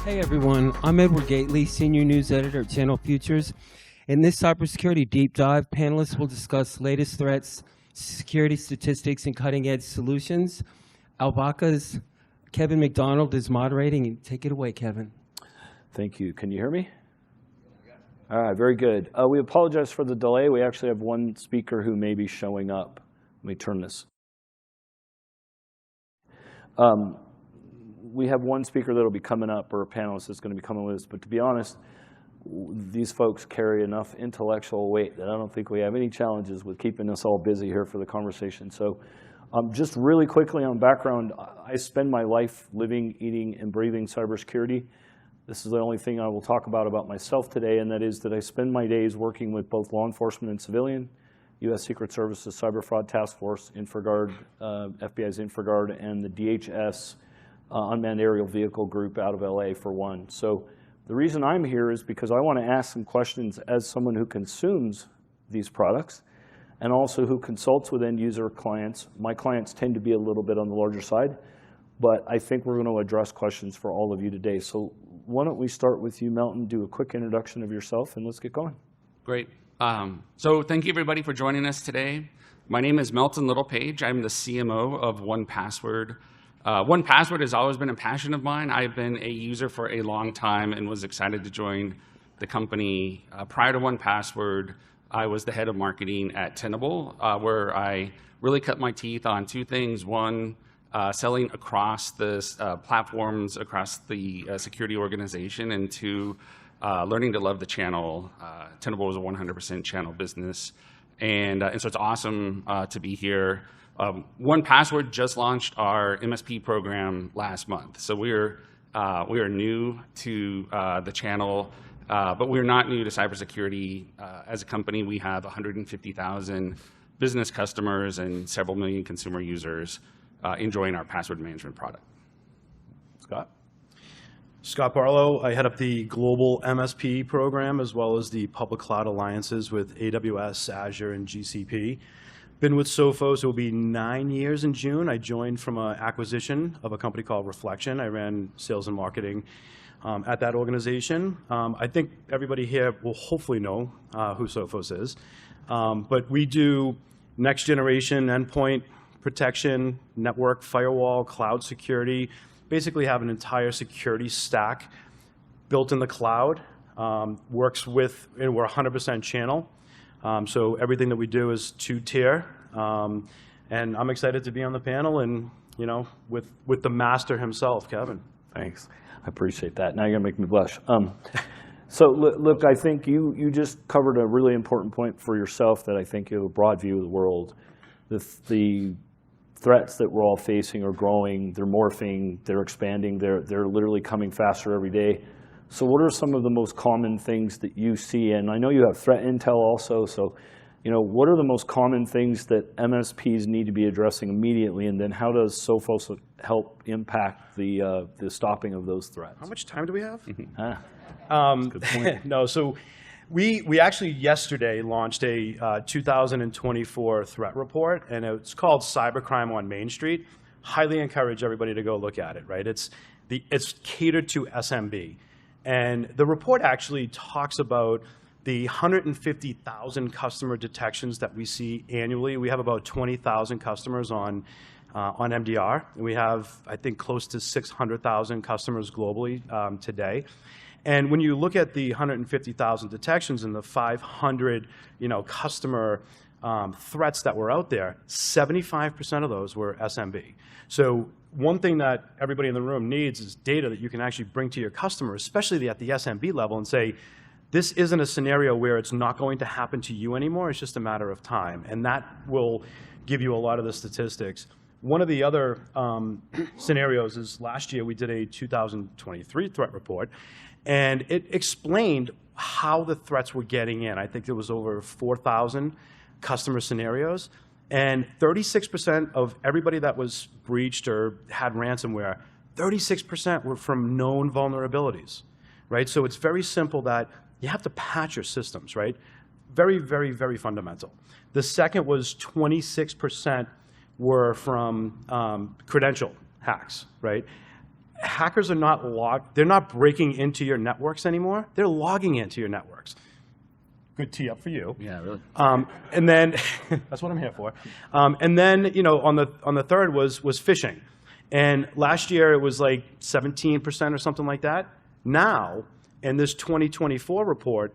Hey everyone, I'm Edward Gately, Senior News Editor at Channel Futures. In this cybersecurity deep dive, panelists will discuss latest threats, security statistics, and cutting-edge solutions. Albaca's Kevin McDonald is moderating. Take it away, Kevin. Thank you. Can you hear me? All right, very good. We apologize for the delay. We actually have one speaker who may be showing up. Let me turn this. We have one speaker that will be coming up, or a panelist that's going to be coming with us. But to be honest, these folks carry enough intellectual weight that I don't think we have any challenges with keeping us all busy here for the conversation. So just really quickly on background, I spend my life living, eating, and breathing cybersecurity. This is the only thing I will talk about myself today, and that is that I spend my days working with both law enforcement and civilian, U.S. Secret Service's Cyber Fraud Task Force, InfraGard, FBI's InfraGard, and the DHS Unmanned Aerial Vehicle Group out of LA for one. So the reason I'm here is because I want to ask some questions as someone who consumes these products and also who consults with end user clients. My clients tend to be a little bit on the larger side, but I think we're going to address questions for all of you today. So why don't we start with you, Melton, do a quick introduction of yourself, and let's get going. Great. So thank you, everybody, for joining us today. My name is Melton Littlepage. I'm the CMO of 1Password. 1Password has always been a passion of mine. I've been a user for a long time and was excited to join the company. Prior to 1Password, I was the head of marketing at Tenable, where I really cut my teeth on two things. One, selling across the platforms, across the security organization, and two, learning to love the channel. Tenable was a 100% channel business, and so it's awesome to be here. 1Password just launched our MSP program last month, so we are new to the channel, but we're not new to cybersecurity. As a company, we have 150,000 business customers and several million consumer users enjoying our password management product. Scott Barlow. I head up the global MSP program as well as the public cloud alliances with AWS, Azure, and GCP. Been with Sophos, it will be 9 years in June. I joined from an acquisition of a company called Reflection. I ran sales and marketing at that organization. I think everybody here will hopefully know who Sophos is. But we do next generation endpoint protection, network, firewall, cloud security, basically have an entire security stack built in the cloud, works with, and we're 100% channel. So everything that we do is two-tier, and I'm excited to be on the panel and, you know, with the master himself, Kevin. Thanks, I appreciate that. Now you're gonna make me blush. So look, I think you just covered a really important point for yourself that I think you have a broad view of the world. The threats that we're all facing are growing, they're morphing, they're expanding, they're literally coming faster every day. So what are some of the most common things that you see? And I know you have threat intel also, so you know, what are the most common things that MSPs need to be addressing immediately, and then how does Sophos help impact the stopping of those threats? How much time do we have? Good point. No, so we actually yesterday launched a 2024 threat report, and it's called Cybercrime on Main Street. Highly encourage everybody to go look at it, right? It's catered to SMB. And the report actually talks about the 150,000 customer detections that we see annually. We have about 20,000 customers on MDR. And we have, I think, close to 600,000 customers globally today. And when you look at the 150,000 detections and the 500, customer threats that were out there, 75% of those were SMB. So one thing that everybody in the room needs is data that you can actually bring to your customer, especially at the SMB level, and say, this isn't a scenario where it's not going to happen to you anymore, it's just a matter of time. And that will give you a lot of the statistics. One of the other scenarios is last year we did a 2023 threat report, and it explained how the threats were getting in. I think there was over 4,000 customer scenarios, and 36% of everybody that was breached or had ransomware, 36% were from known vulnerabilities, right? So it's very simple that you have to patch your systems, right? Very, very, very fundamental. The second was 26% were from credential hacks, right? hackers are they're not breaking into your networks anymore. They're logging into your networks. Good tee up for you. Yeah, really. And then that's what I'm here for. And then, you know, on the third was phishing. And last year it was like 17% or something like that. Now, in this 2024 report,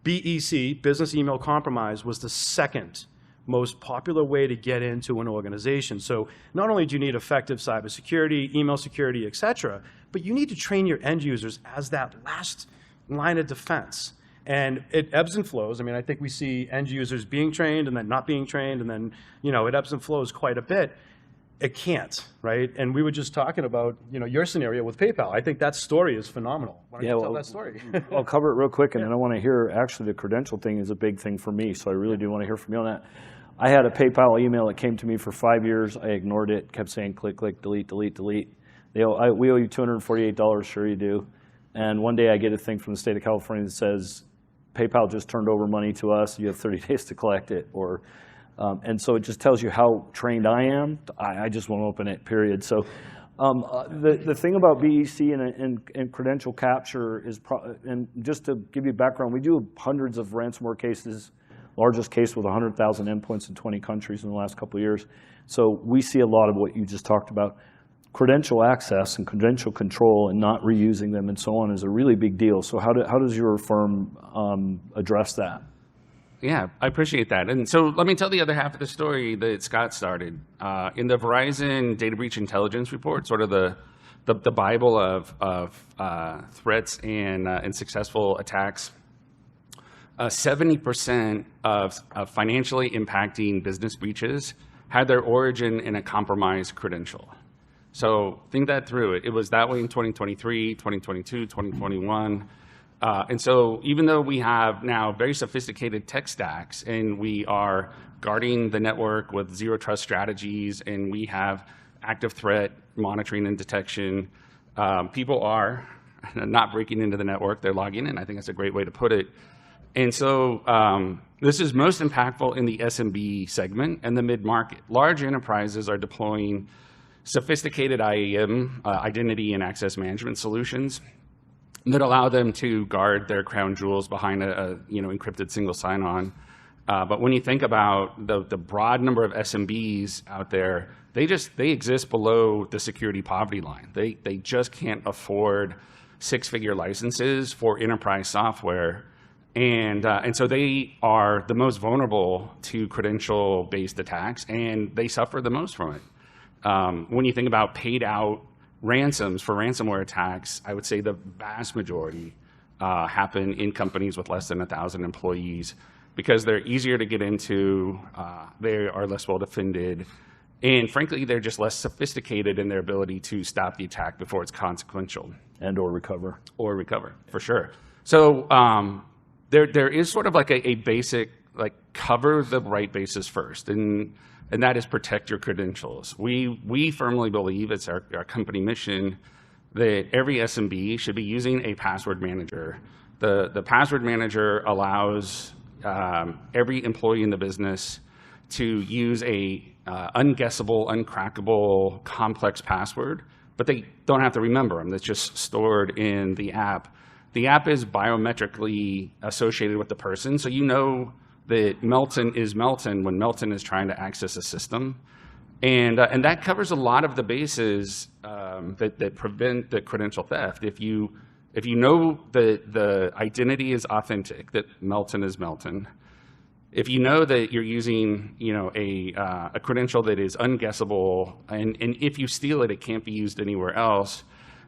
BEC, business email compromise, was the second most popular way to get into an organization. So not only do you need effective cybersecurity, email security, et cetera, but you need to train your end users as that last line of defense. And it ebbs and flows. I mean, I think we see end users being trained and then not being trained, and then, you know, it ebbs and flows quite a bit. It can't, right? And we were just talking about, you know, your scenario with PayPal. I think that story is phenomenal. Why don't you tell that story? I'll cover it real quick, and then I want to hear, actually, the credential thing is a big thing for me, so I really do want to hear from you on that. I had a PayPal email that came to me for 5 years. I ignored it, kept saying click, click, delete, delete, delete. We owe you $248, sure you do. And one day I get a thing from the state of California that says, PayPal just turned over money to us, you have 30 days to collect it. And so it just tells you how trained I am. I just won't open it, period. So the thing about BEC and credential capture is, and just to give you background, we do hundreds of ransomware cases, largest case with 100,000 endpoints in 20 countries in the last couple of years. So we see a lot of what you just talked about. Credential access and credential control and not reusing them and so on is a really big deal. So how does your firm address that? Yeah, I appreciate that. And so let me tell the other half of the story that Scott started. In the Verizon Data Breach Intelligence Report, sort of the Bible of threats and successful attacks, 70% of financially impacting business breaches had their origin in a compromised credential. So think that through. It was that way in 2023, 2022, 2021. And so even though we have now very sophisticated tech stacks and we are guarding the network with zero trust strategies and we have active threat monitoring and detection, people are not breaking into the network, they're logging in. I think that's a great way to put it. And so this is most impactful in the SMB segment and the mid-market. Large enterprises are deploying sophisticated IAM, identity and access management solutions, that allow them to guard their crown jewels behind a encrypted single sign-on. But when you think about the broad number of SMBs out there, they exist below the security poverty line. They just can't afford six-figure licenses for enterprise software, and so they are the most vulnerable to credential-based attacks, and they suffer the most from it. When you think about paid out ransoms for ransomware attacks, I would say the vast majority happen in companies with less than 1,000 employees because they're easier to get into, they are less well defended, and frankly, they're just less sophisticated in their ability to stop the attack before it's consequential. And or recover. Or recover, for sure. So there is sort of like a basic, like cover the right bases first, and that is protect your credentials. We firmly believe, it's our company mission, that every SMB should be using a password manager. The password manager allows every employee in the business to use a unguessable, uncrackable, complex password, but they don't have to remember them. That's just stored in the app. The app is biometrically associated with the person, so you know that Melton is Melton when Melton is trying to access a system. And that covers a lot of the bases that prevent the credential theft. If you know that the identity is authentic, that Melton is Melton, if you know that you're using a credential that is unguessable, and if you steal it, it can't be used anywhere else,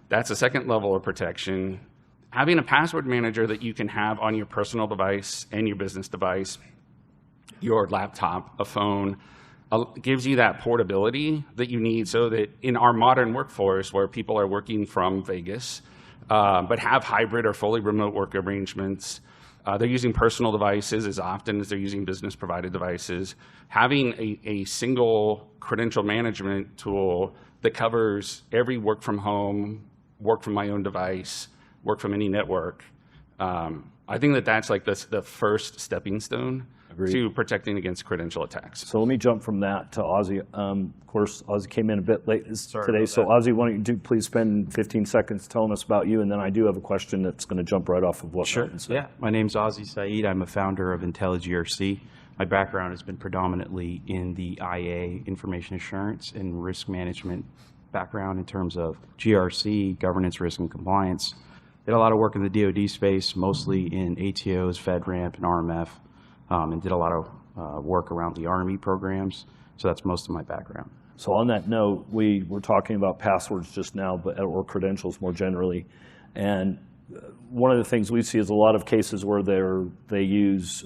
that's a second level of protection. Having a password manager that you can have on your personal device and your business device, your laptop, a phone, gives you that portability that you need so that in our modern workforce where people are working from Vegas, but have hybrid or fully remote work arrangements, they're using personal devices as often as they're using business-provided devices. Having a single credential management tool that covers every work from home, work from my own device, work from any network, I think that that's like the first stepping stone Agreed. to protecting against credential attacks. So let me jump from that to Ozzie. Of course, Ozzie came in a bit late today, about so that. Ozzie, why don't you please spend 15 seconds telling us about you, and then I do have a question that's going to jump right off of what Melton said. Yeah, my name's Ozzie Saeed. I'm a founder of IntelliGRC. My background has been predominantly in the IA, information assurance and risk management background in terms of GRC, governance, risk, and compliance. Did a lot of work in the DoD space, mostly in ATOs, FedRAMP, and RMF, and did a lot of work around the Army programs. So that's most of my background. So on that note, we were talking about passwords just now, or credentials more generally. And one of the things we see is a lot of cases where they use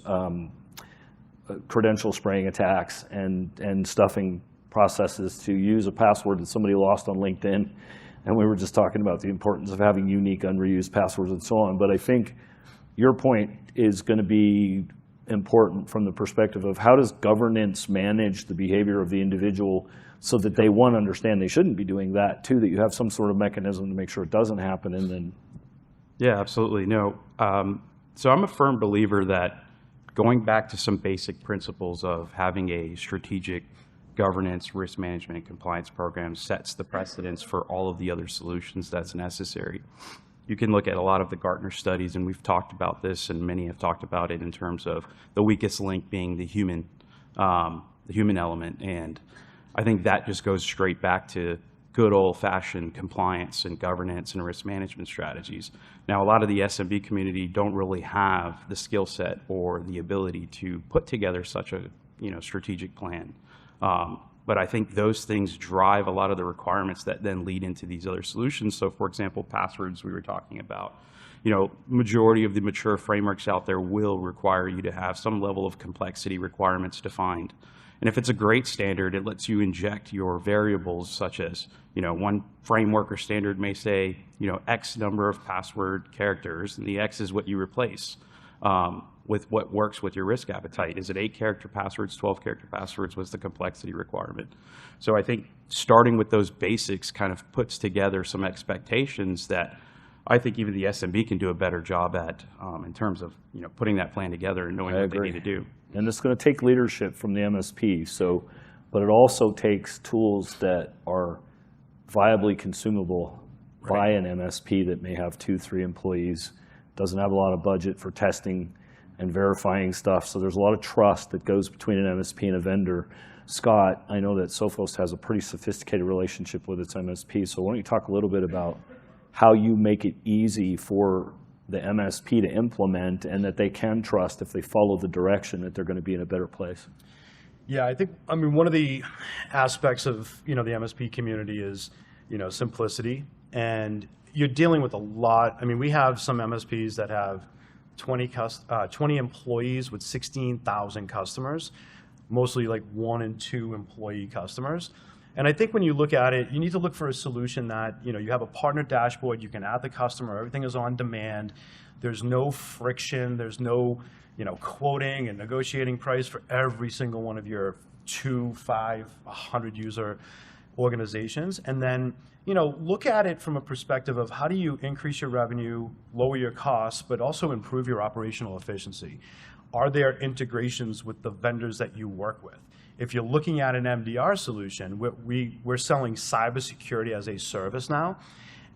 credential spraying attacks and stuffing processes to use a password that somebody lost on LinkedIn. And we were just talking about the importance of having unique, unreused passwords and so on. But I think your point is going to be important from the perspective of how does governance manage the behavior of the individual so that they, one, understand they shouldn't be doing that, two, that you have some sort of mechanism to make sure it doesn't happen, and then... Yeah, absolutely. No. So I'm a firm believer that going back to some basic principles of having a strategic governance, risk management, and compliance program sets the precedence for all of the other solutions that's necessary. You can look at a lot of the Gartner studies, and we've talked about this, and many have talked about it in terms of the weakest link being the human element. And I think that just goes straight back to good old-fashioned compliance and governance and risk management strategies. Now, a lot of the SMB community don't really have the skill set or the ability to put together such a strategic plan. But I think those things drive a lot of the requirements that then lead into these other solutions. So, for example, passwords we were talking about. Majority of the mature frameworks out there will require you to have some level of complexity requirements defined. And if it's a great standard, it lets you inject your variables such as, one framework or standard may say, X number of password characters, and the X is what you replace with what works with your risk appetite. Is it 8-character passwords, 12-character passwords? What's the complexity requirement? So I think starting with those basics kind of puts together some expectations that I think even the SMB can do a better job at in terms of putting that plan together and knowing what they need to do. And it's going to take leadership from the MSP. So, but it also takes tools that are viably consumable by an MSP that may have 2-3 employees, doesn't have a lot of budget for testing and verifying stuff. So there's a lot of trust that goes between an MSP and a vendor. Scott, I know that Sophos has a pretty sophisticated relationship with its MSP. So why don't you talk a little bit about how you make it easy for the MSP to implement and that they can trust if they follow the direction that they're going to be in a better place? Yeah, I mean, one of the aspects of, the MSP community is, simplicity. And you're dealing with a lot. I mean, we have some MSPs that have 20 employees with 16,000 customers, mostly like 1 and 2 employee customers. And I think when you look at it, you need to look for a solution that, you have a partner dashboard, you can add the customer, everything is on demand, there's no friction, there's no, quoting and negotiating price for every single one of your 2, 5, 100 user organizations. And then, look at it from a perspective of how do you increase your revenue, lower your costs, but also improve your operational efficiency? Are there integrations with the vendors that you work with? If you're looking at an MDR solution, we're selling cybersecurity as a service now.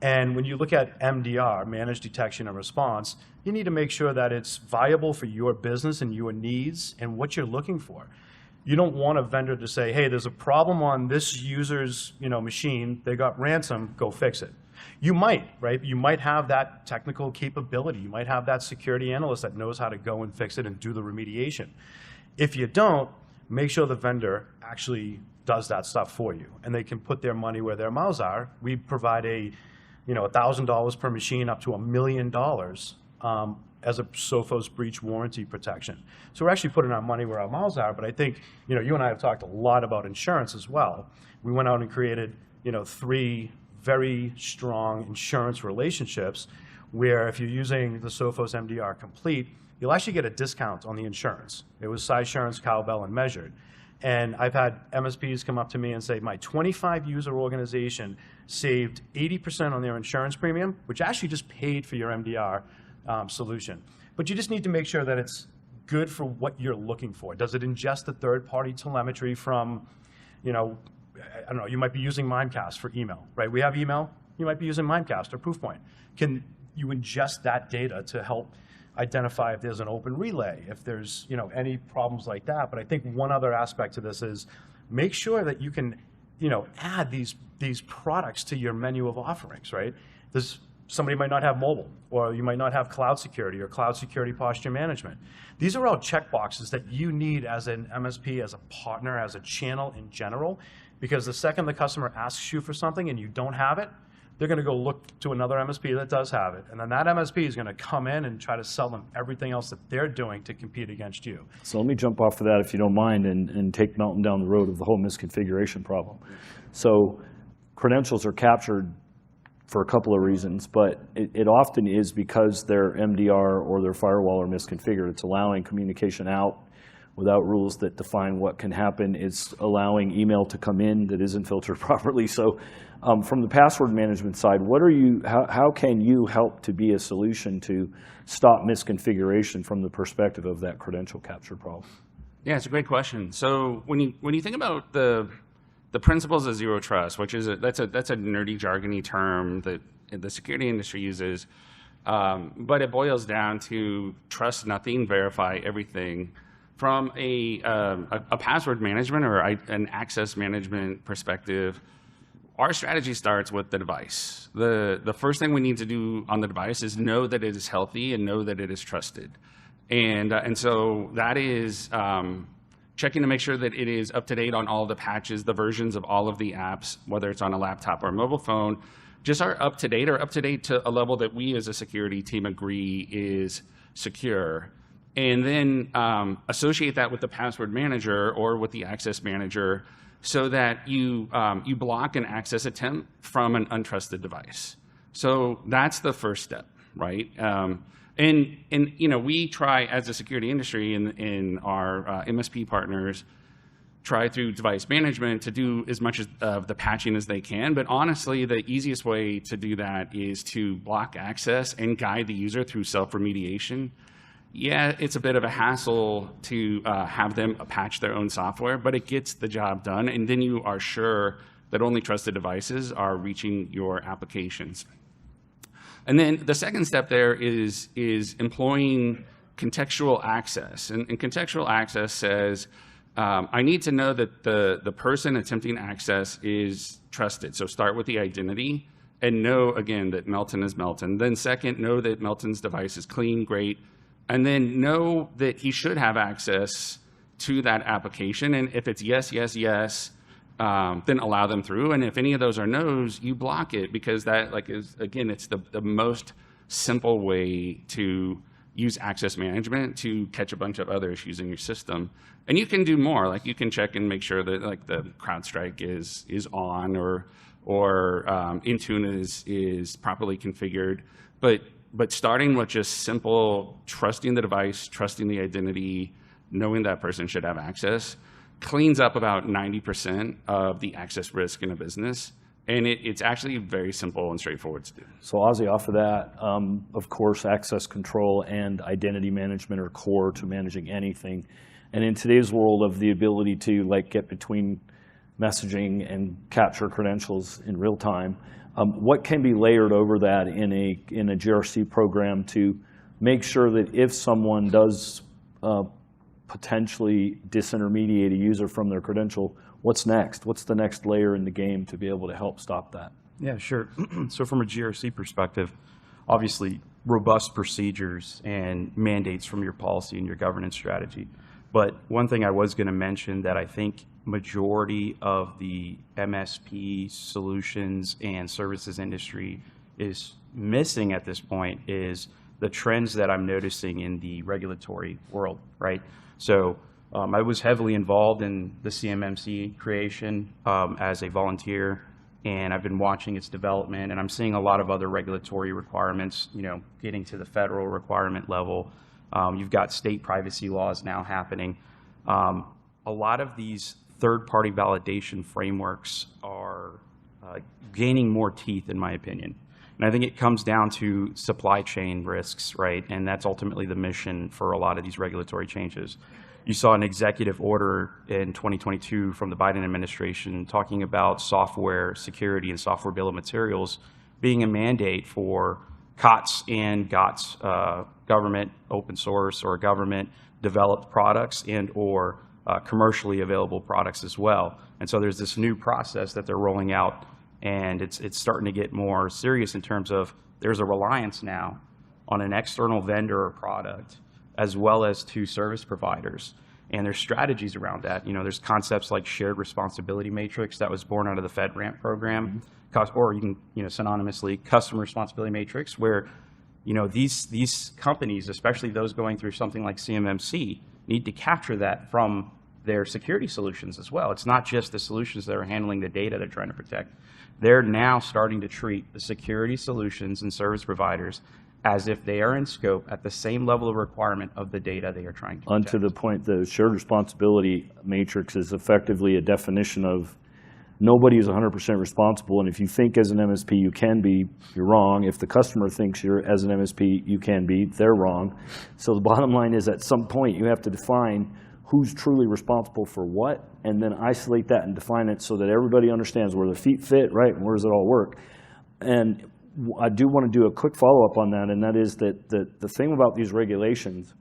And when you look at MDR, managed detection and response, you need to make sure that it's viable for your business and your needs and what you're looking for. You don't want a vendor to say, hey, there's a problem on this user's machine, they got ransom, go fix it. You might, right? You might have that technical capability. You might have that security analyst that knows how to go and fix it and do the remediation. If you don't, make sure the vendor actually does that stuff for you, and they can put their money where their mouths are. We provide $1,000 per machine up to $1 million as a Sophos breach warranty protection. So we're actually putting our money where our mouths are. But I think you and I have talked a lot about insurance as well. We went out and created 3 very strong insurance relationships, where if you're using the Sophos MDR Complete, you'll actually get a discount on the insurance. It was Cysurance, Cowbell, and Measured. And I've had MSPs come up to me and say, my 25-user organization saved 80% on their insurance premium, which actually just paid for your MDR solution. But you just need to make sure that it's good for what you're looking for. Does it ingest the third-party telemetry from, I don't know, you might be using Mimecast for email, right? We have email. You might be using Mimecast or Proofpoint. Can you ingest that data to help identify if there's an open relay, if there's any problems like that? But I think one other aspect to this is make sure that you can add these products to your menu of offerings, right? Somebody might not have mobile, or you might not have cloud security or cloud security posture management. These are all checkboxes that you need as an MSP, as a partner, as a channel in general, because the second the customer asks you for something and you don't have it, they're going to go look to another MSP that does have it. And then that MSP is going to come in and try to sell them everything else that they're doing to compete against you. So let me jump off of that, if you don't mind, and take Melton down the road of the whole misconfiguration problem. So credentials are captured for a couple of reasons, but it often is because their MDR or their firewall are misconfigured. It's allowing communication out without rules that define what can happen. It's allowing email to come in that isn't filtered properly. So from the password management side, how can you help to be a solution to stop misconfiguration from the perspective of that credential capture problem? Yeah, it's a great question. So when you think about the principles of zero trust, which is that's a nerdy, jargony term that the security industry uses, but it boils down to trust nothing, verify everything. From a password management or an access management perspective, our strategy starts with the device. The first thing we need to do on the device is know that it is healthy and know that it is trusted. And so that is checking to make sure that it is up to date on all the patches, the versions of all of the apps, whether it's on a laptop or a mobile phone, just are up to date to a level that we as a security team agree is secure. And then associate that with the password manager or with the access manager so that you block an access attempt from an untrusted device. So that's the first step, right? And we try as a security industry in our MSP partners try through device management to do as much of the patching as they can. But honestly, the easiest way to do that is to block access and guide the user through self-remediation. Yeah, it's a bit of a hassle to have them patch their own software, but it gets the job done, and then you are sure that only trusted devices are reaching your applications. And then the second step there is employing contextual access. And contextual access says, I need to know that the person attempting access is trusted. So start with the identity and know, again, that Melton is Melton. Then second, know that Melton's device is clean, great. And then know that he should have access to that application. And if it's yes, yes, yes, then allow them through. And if any of those are no's, you block it, because that again, it's the most simple way to use access management to catch a bunch of other issues in your system. And you can do more, like you can check and make sure that the CrowdStrike is on or Intune is properly configured. But starting with just simple trusting the device, trusting the identity, knowing that person should have access, cleans up about 90% of the access risk in a business. And it's actually very simple and straightforward to do. So Ozzie, off of that, of course, access control and identity management are core to managing anything. And in today's world of the ability to get between messaging and capture credentials in real time, what can be layered over that in a GRC program to make sure that if someone does potentially disintermediate a user from their credential, what's next? What's the next layer in the game to be able to help stop that? Yeah, sure. So from a GRC perspective, obviously robust procedures and mandates from your policy and your governance strategy. But one thing I was going to mention that I think majority of the MSP solutions and services industry is missing at this point is the trends that I'm noticing in the regulatory world, right? So I was heavily involved in the CMMC creation as a volunteer, and I've been watching its development, and I'm seeing a lot of other regulatory requirements, getting to the federal requirement level. You've got state privacy laws now happening. A lot of these third-party validation frameworks are gaining more teeth, in my opinion. And I think it comes down to supply chain risks, right? And that's ultimately the mission for a lot of these regulatory changes. You saw an executive order in 2022 from the Biden administration talking about software security and software bill of materials being a mandate for COTS and GOTS, government open source or government developed products and or commercially available products as well. And so there's this new process that they're rolling out, and it's starting to get more serious in terms of there's a reliance now on an external vendor or product as well as to service providers. And there's strategies around that. You know, there's concepts like shared responsibility matrix that was born out of the FedRAMP program, or you can, you know, synonymously customer responsibility matrix, where, you know, these companies, especially those going through something like CMMC, need to capture that from their security solutions as well. It's not just the solutions that are handling the data they're trying to protect. They're now starting to treat the security solutions and service providers as if they are in scope at the same level of requirement of the data they are trying to protect. Onto the point, the shared responsibility matrix is effectively a definition of nobody is 100% responsible, and if you think as an MSP you can be, you're wrong. If the customer thinks you're, as an MSP, you can be, they're wrong. So the bottom line is at some point you have to define who's truly responsible for what, and then isolate that and define it so that everybody understands where the feet fit, right, and where does it all work. And I do want to do a quick follow-up on that, and that is that the thing about these regulations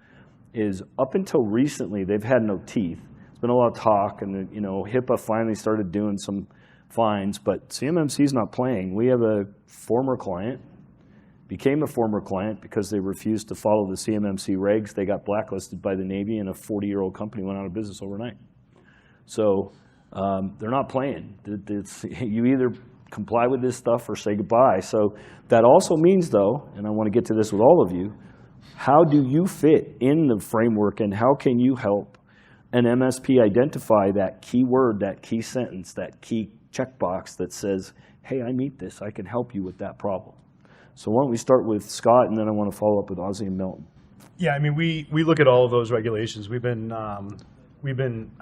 is up until recently they've had no teeth. There's been a lot of talk, and you know, HIPAA finally started doing some fines, but CMMC's not playing. We have a former client, became a former client because they refused to follow the CMMC regs. They got blacklisted by the Navy, and a 40-year-old company went out of business overnight. So they're not playing. You either comply with this stuff or say goodbye. So that also means, though, and I want to get to this with all of you, how do you fit in the framework, and how can you help an MSP identify that key word, that key sentence, that key checkbox that says, hey, I meet this, I can help you with that problem. So why don't we start with Scott, and then I want to follow up with Ozzie and Milton. Yeah, I mean, we look at all of those regulations. I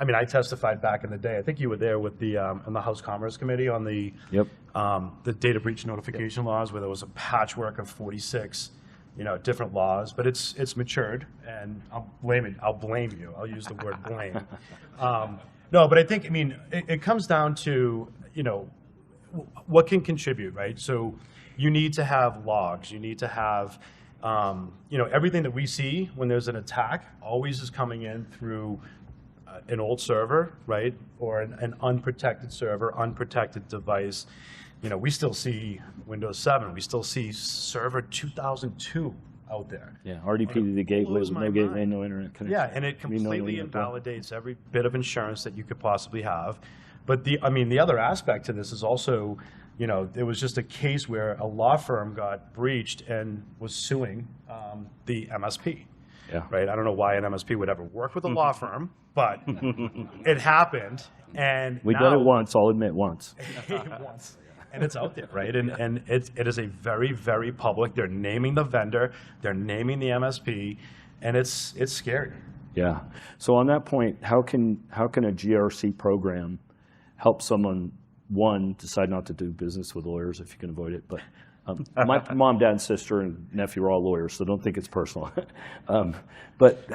mean, I testified back in the day. I think you were there with the on the House Commerce Committee on the data breach notification laws, where there was a patchwork of 46, you know, different laws. But it's matured, and I'll blame you. I'll use the word blame. No, but I think, I mean, it comes down to, you know, what can contribute, right? So you need to have logs. You need to have, you know, everything that we see when there's an attack always is coming in through an old server, right, or an unprotected server, unprotected device. You know, we still see Windows 7. We still see Server 2002 out there. Yeah, RDP to the gateway with no gateway, no internet connection. Yeah, and it completely invalidates every bit of insurance that you could possibly have. But the other aspect to this is also, you know, there was just a case where a law firm got breached and was suing the MSP. Yeah. Right. I don't know why an MSP would ever work with a law firm, but it happened, and we did it once. I'll admit once. once. And it's out there, right? And it is a very, very public. They're naming the vendor, they're naming the MSP, and it's scary. Yeah. So on that point, how can a GRC program help someone, one, decide not to do business with lawyers if you can avoid it? But my mom, dad, and sister, and nephew are all lawyers, so don't think it's personal. But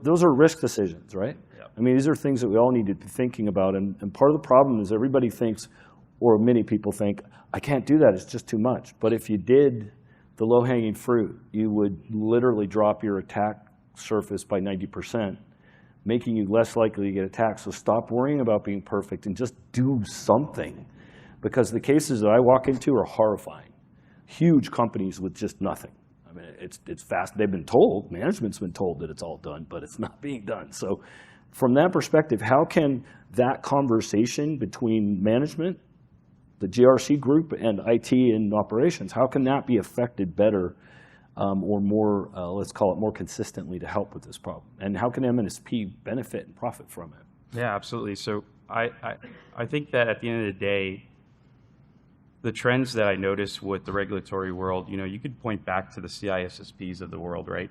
those are risk decisions, right? Yep. I mean, these are things that we all need to be thinking about. And part of the problem is everybody thinks, or many people think, I can't do that, it's just too much. But if you did the low-hanging fruit, you would literally drop your attack surface by 90%, making you less likely to get attacked. So stop worrying about being perfect and just do something. Because the cases that I walk into are horrifying. Huge companies with just nothing. I mean, it's fast. They've been told, management's been told that it's all done, but it's not being done. So from that perspective, how can that conversation between management, the GRC group, and IT and operations, how can that be affected better or more, let's call it more consistently, to help with this problem? And how can MSP benefit and profit from it? Yeah, absolutely. So I think that at the end of the day, the trends that I notice with the regulatory world, you know, you could point back to the CISSPs of the world, right?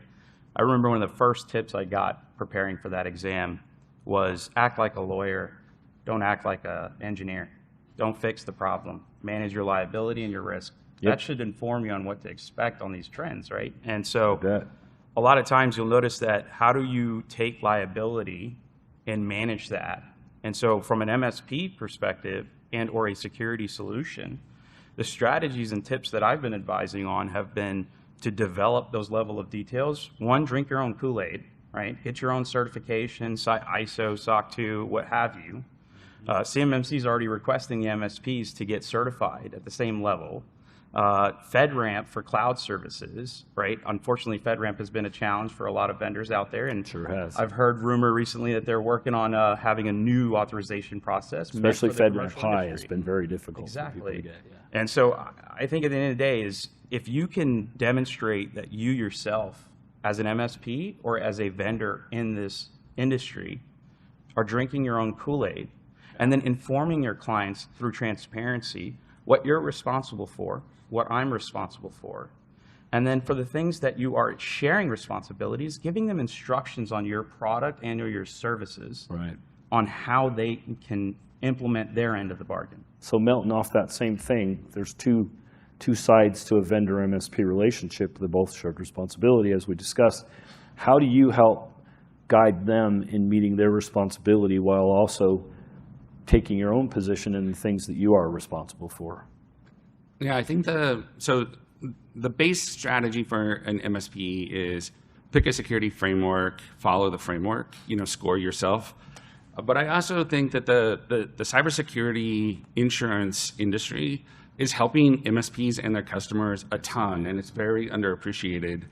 I remember one of the first tips I got preparing for that exam was act like a lawyer, don't act like an engineer. Don't fix the problem. Manage your liability and your risk. That should inform you on what to expect on these trends, right? And so Bet. a lot of times you'll notice that how do you take liability and manage that? And so from an MSP perspective and or a security solution, the strategies and tips that I've been advising on have been to develop those level of details. One, drink your own Kool-Aid, right? Get your own certification, ISO, SOC 2, what have you. CMMC is already requesting the MSPs to get certified at the same level. FedRAMP for cloud services, right? Unfortunately, FedRAMP has been a challenge for a lot of vendors out there, and Sure has. I've heard rumor recently that they're working on having a new authorization process. meant Especially for the FedRAMP commercial High has industry. been very difficult for people to Exactly. get. Yeah. And so I think at the end of the day is if you can demonstrate that you yourself as an MSP or as a vendor in this industry are drinking your own Kool-Aid and then informing your clients through transparency what you're responsible for, what I'm responsible for, and then for the things that you are sharing responsibilities, giving them instructions on your product and or your services Right. on how they can implement their end of the bargain. So Melton, off that same thing, there's two sides to a vendor-MSP relationship. They both shared responsibility, as we discussed. How do you help guide them in meeting their responsibility while also taking your own position in the things that you are responsible for? Yeah, I think the base strategy for an MSP is pick a security framework, follow the framework, score yourself. But I also think that the cybersecurity insurance industry is helping MSPs and their customers a ton, and it's very underappreciated.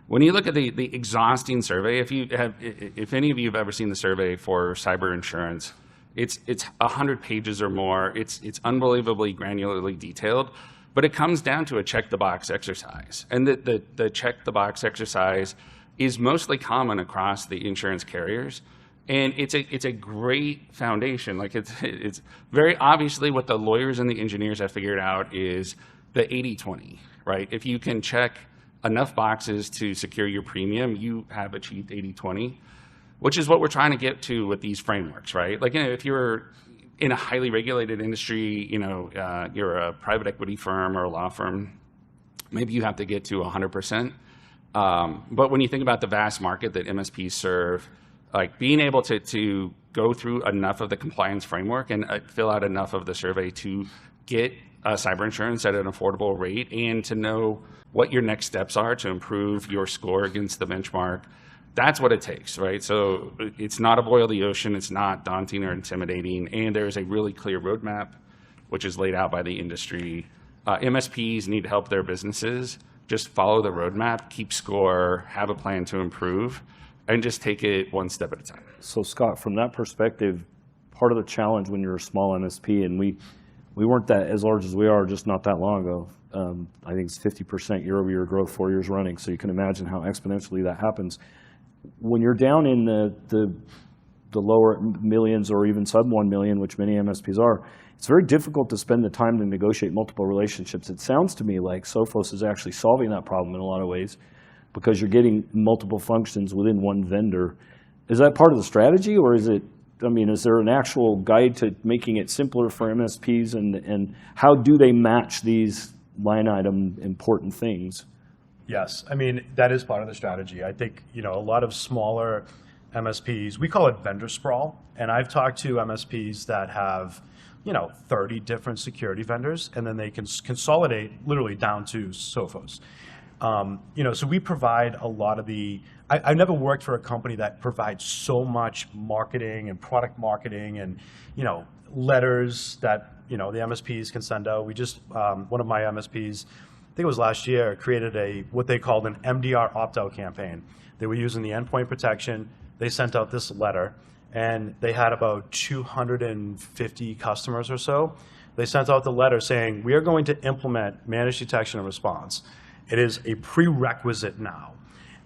When you look at the exhausting survey, if any of you have ever seen the survey for cyber insurance, it's 100 pages or more. It's unbelievably granularly detailed, but it comes down to a check the box exercise, and the check the box exercise is mostly common across the insurance carriers. And it's a great foundation. Like it's very obviously what the lawyers and the engineers have figured out is the 80-20, right? If you can check enough boxes to secure your premium, you have achieved 80-20, which is what we're trying to get to with these frameworks, right? Like if you're in a highly regulated industry, you're a private equity firm or a law firm, maybe you have to get to 100%. But when you think about the vast market that MSPs serve, like being able to go through enough of the compliance framework and fill out enough of the survey to get cyber insurance at an affordable rate and to know what your next steps are to improve your score against the benchmark, that's what it takes, right? So it's not a boil the ocean, it's not daunting or intimidating, and there is a really clear roadmap which is laid out by the industry. MSPs need to help their businesses just follow the roadmap, keep score, have a plan to improve, and just take it one step at a time. So Scott, from that perspective, part of the challenge when you're a small MSP, and we weren't that as large as we are just not that long ago. I think it's 50% year-over-year growth 4 years running, so you can imagine how exponentially that happens. When you're down in the lower millions or even sub 1 million, which many MSPs are, it's very difficult to spend the time to negotiate multiple relationships. It sounds to me like Sophos is actually solving that problem in a lot of ways, because you're getting multiple functions within one vendor. Is that part of the strategy, or is there an actual guide to making it simpler for MSPs, and how do they match these line item important things? Yes, that is part of the strategy. I think, a lot of smaller MSPs, we call it vendor sprawl, and I've talked to MSPs that have, 30 different security vendors, and then they can consolidate literally down to Sophos. So we provide a lot of I've never worked for a company that provides so much marketing and product marketing and, letters that, the MSPs can send out. We just, one of my MSPs, I think it was last year, created what they called an MDR opt-out campaign. They were using the endpoint protection. They sent out this letter, and they had about 250 customers or so. They sent out the letter saying, we are going to implement managed detection and response. It is a prerequisite now.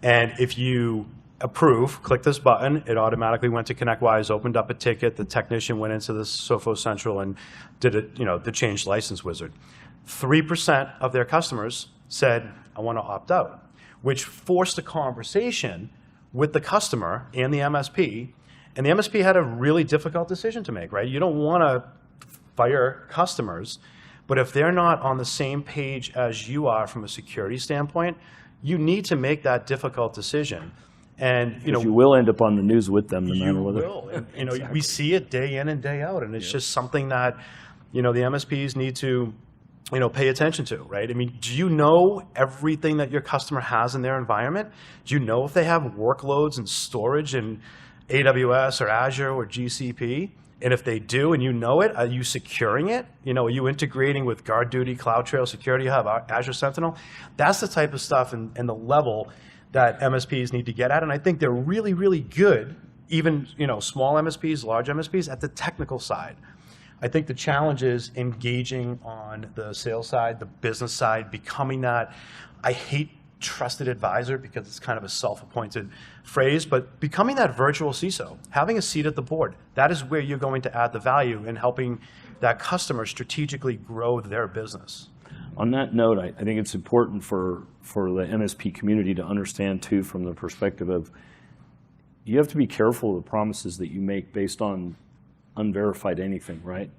And if you approve, click this button, it automatically went to ConnectWise, opened up a ticket, the technician went into the Sophos Central and did it, the change license wizard. 3% of their customers said, I want to opt out, which forced a conversation with the customer and the MSP. And the MSP had a really difficult decision to make, right? You don't want to fire customers, But if they're not on the same page as you are from a security standpoint, you need to make that difficult decision. And You will end up on the news with them no you matter what. will. And, we see it day in and day out, and it's just something that, the MSPs need to, pay attention to, right? I mean, do you know everything that your customer has in their environment? Do you know if they have workloads and storage in AWS or Azure or GCP? And if they do, and you know it, are you securing it? Are you integrating with GuardDuty, CloudTrail Security Hub, Azure Sentinel? That's the type of stuff and the level that MSPs need to get at. And I think they're really, really good, even small MSPs, large MSPs, at the technical side. I think the challenge is engaging on the sales side, the business side, becoming that. I hate trusted advisor because it's kind of a self-appointed phrase, but becoming that virtual CISO, having a seat at the board, that is where you're going to add the value in helping that customer strategically grow their business. On that note, I think it's important for the MSP community to understand too, from the perspective of, you have to be careful of the promises that you make based on unverified anything, right?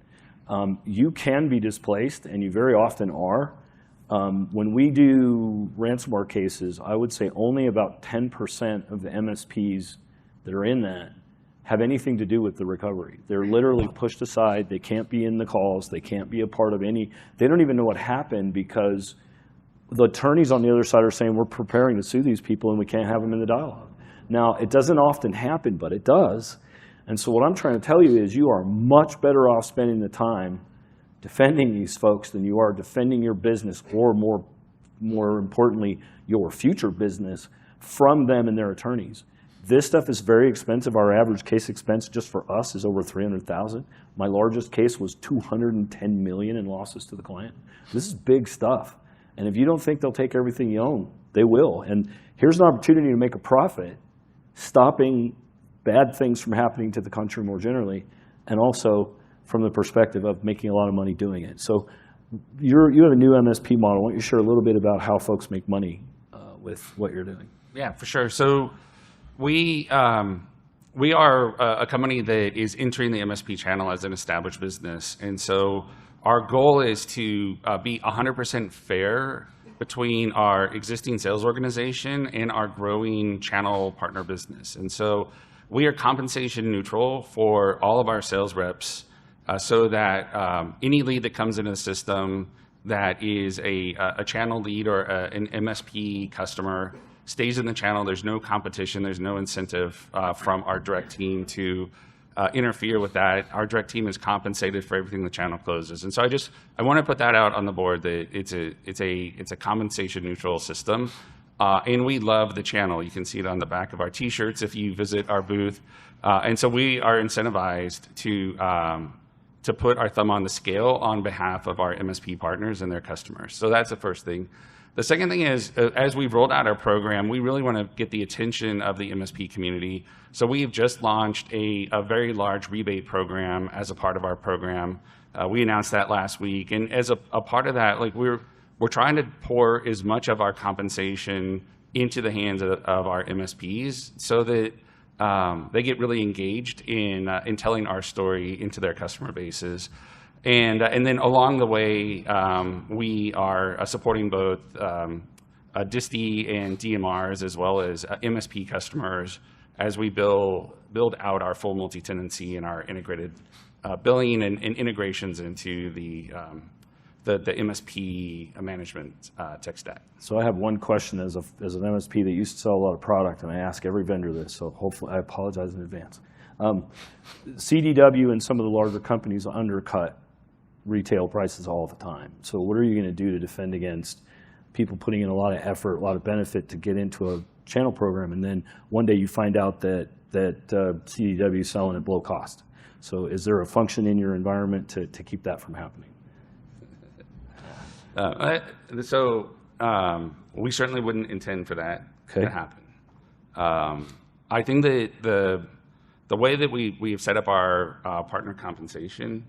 You can be displaced, and you very often are. When we do ransomware cases, I would say only about 10% of the MSPs that are in that have anything to do with the recovery. They're literally pushed aside. They can't be in the calls. They can't be a part of any. They don't even know what happened because the attorneys on the other side are saying, we're preparing to sue these people and we can't have them in the dialogue. Now, it doesn't often happen, but it does. And so what I'm trying to tell you is you are much better off spending the time defending these folks than you are defending your business, or more importantly, your future business from them and their attorneys. This stuff is very expensive. Our average case expense just for us is over $300,000. My largest case was $210 million in losses to the client. This is big stuff. And if you don't think they'll take everything you own, they will. And here's an opportunity to make a profit, stopping bad things from happening to the country more generally, and also from the perspective of making a lot of money doing it. So you have a new MSP model. Why don't you share a little bit about how folks make money with what you're doing? Yeah, for sure. So we are a company that is entering the MSP channel as an established business. And so our goal is to be 100% fair between our existing sales organization and our growing channel partner business. And so we are compensation neutral for all of our sales reps, so that any lead that comes into the system that is a channel lead or an MSP customer stays in the channel. There's no competition. There's no incentive from our direct team to interfere with that. Our direct team is compensated for everything the channel closes. And so I want to put that out on the board that it's a compensation neutral system. And we love the channel. You can see it on the back of our T-shirts if you visit our booth. And so we are incentivized to put our thumb on the scale on behalf of our MSP partners and their customers. So that's the first thing. The second thing is, as we've rolled out our program, we really want to get the attention of the MSP community. So we've just launched a very large rebate program as a part of our program. We announced that last week. And as a part of that, like we're trying to pour as much of our compensation into the hands of our MSPs so that they get really engaged in telling our story into their customer bases. And then along the way, we are supporting both DISTI and DMRs as well as MSP customers as we build out our full multi-tenancy and our integrated billing and integrations into the MSP management tech stack. So I have one question as an MSP that used to sell a lot of product, and I ask every vendor this, so hopefully I apologize in advance. CDW and some of the larger companies undercut retail prices all the time. So what are you going to do to defend against people putting in a lot of effort, a lot of benefit to get into a channel program, and then one day you find out that CDW is selling at below cost? So is there a function in your environment to keep that from happening? We certainly wouldn't intend for that Okay. to happen. I think that the way that we have set up our partner compensation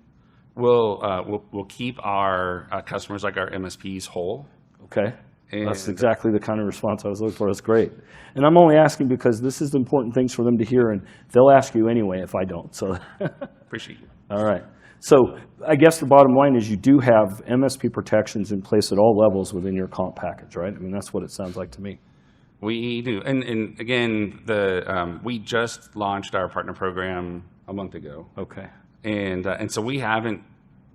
will keep our customers, like our MSPs, whole. Okay. And that's exactly the kind of response I was looking for. That's great. And I'm only asking because this is important things for them to hear, and they'll ask you anyway if I don't. So Appreciate you. all right. So I guess the bottom line is you do have MSP protections in place at all levels within your comp package, right? I mean, that's what it sounds like to me. We do. And again, we just launched our partner program a month ago. Okay. And so we haven't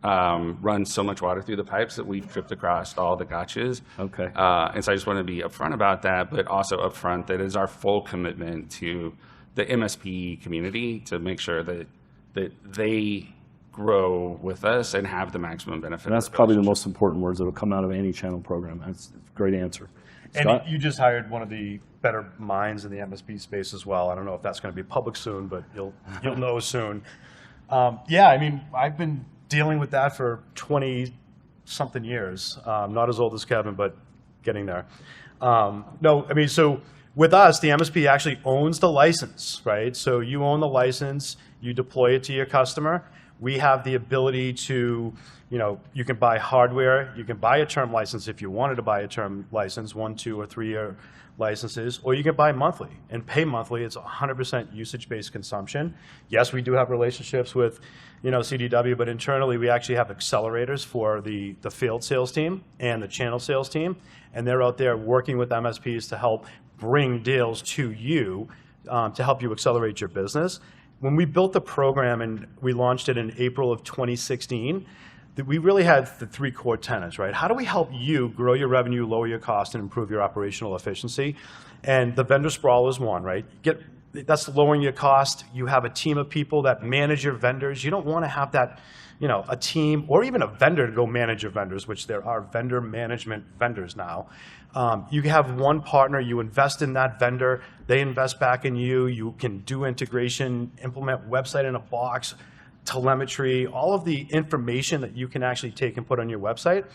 run so much water through the pipes that we've tripped across all the gotchas. Okay. And so I just want to be upfront about that, but also upfront that it is our full commitment to the MSP community to make sure that they grow with us and have the maximum benefit. And that's probably the most important words that will come out of any channel program. That's a great answer. Scott? And you just hired one of the better minds in the MSP space as well. I don't know if that's going to be public soon, but you'll know soon. Yeah, I mean, I've been dealing with that for 20-something years. Not as old as Kevin, but getting there. No, I mean, so with us, the MSP actually owns the license, right? So you own the license, you deploy it to your customer. We have the ability to, you can buy hardware, you can buy a term license if you wanted to buy a term license, 1, 2, or 3-year licenses, or you can buy monthly and pay monthly. It's 100% usage-based consumption. Yes, we do have relationships with, CDW, but internally we actually have accelerators for the field sales team and the channel sales team, and they're out there working with MSPs to help bring deals to you to help you accelerate your business. When we built the program and we launched it in April of 2016, we really had the 3 core tenets, right? How do we help you grow your revenue, lower your cost, and improve your operational efficiency? And the vendor sprawl is one, right? That's lowering your cost. You have a team of people that manage your vendors. You don't want to have that, a team or even a vendor to go manage your vendors, which there are vendor management vendors now. You have one partner, you invest in that vendor, they invest back in you, you can do integration, implement website in a box, telemetry, all of the information that you can actually take and put on your website.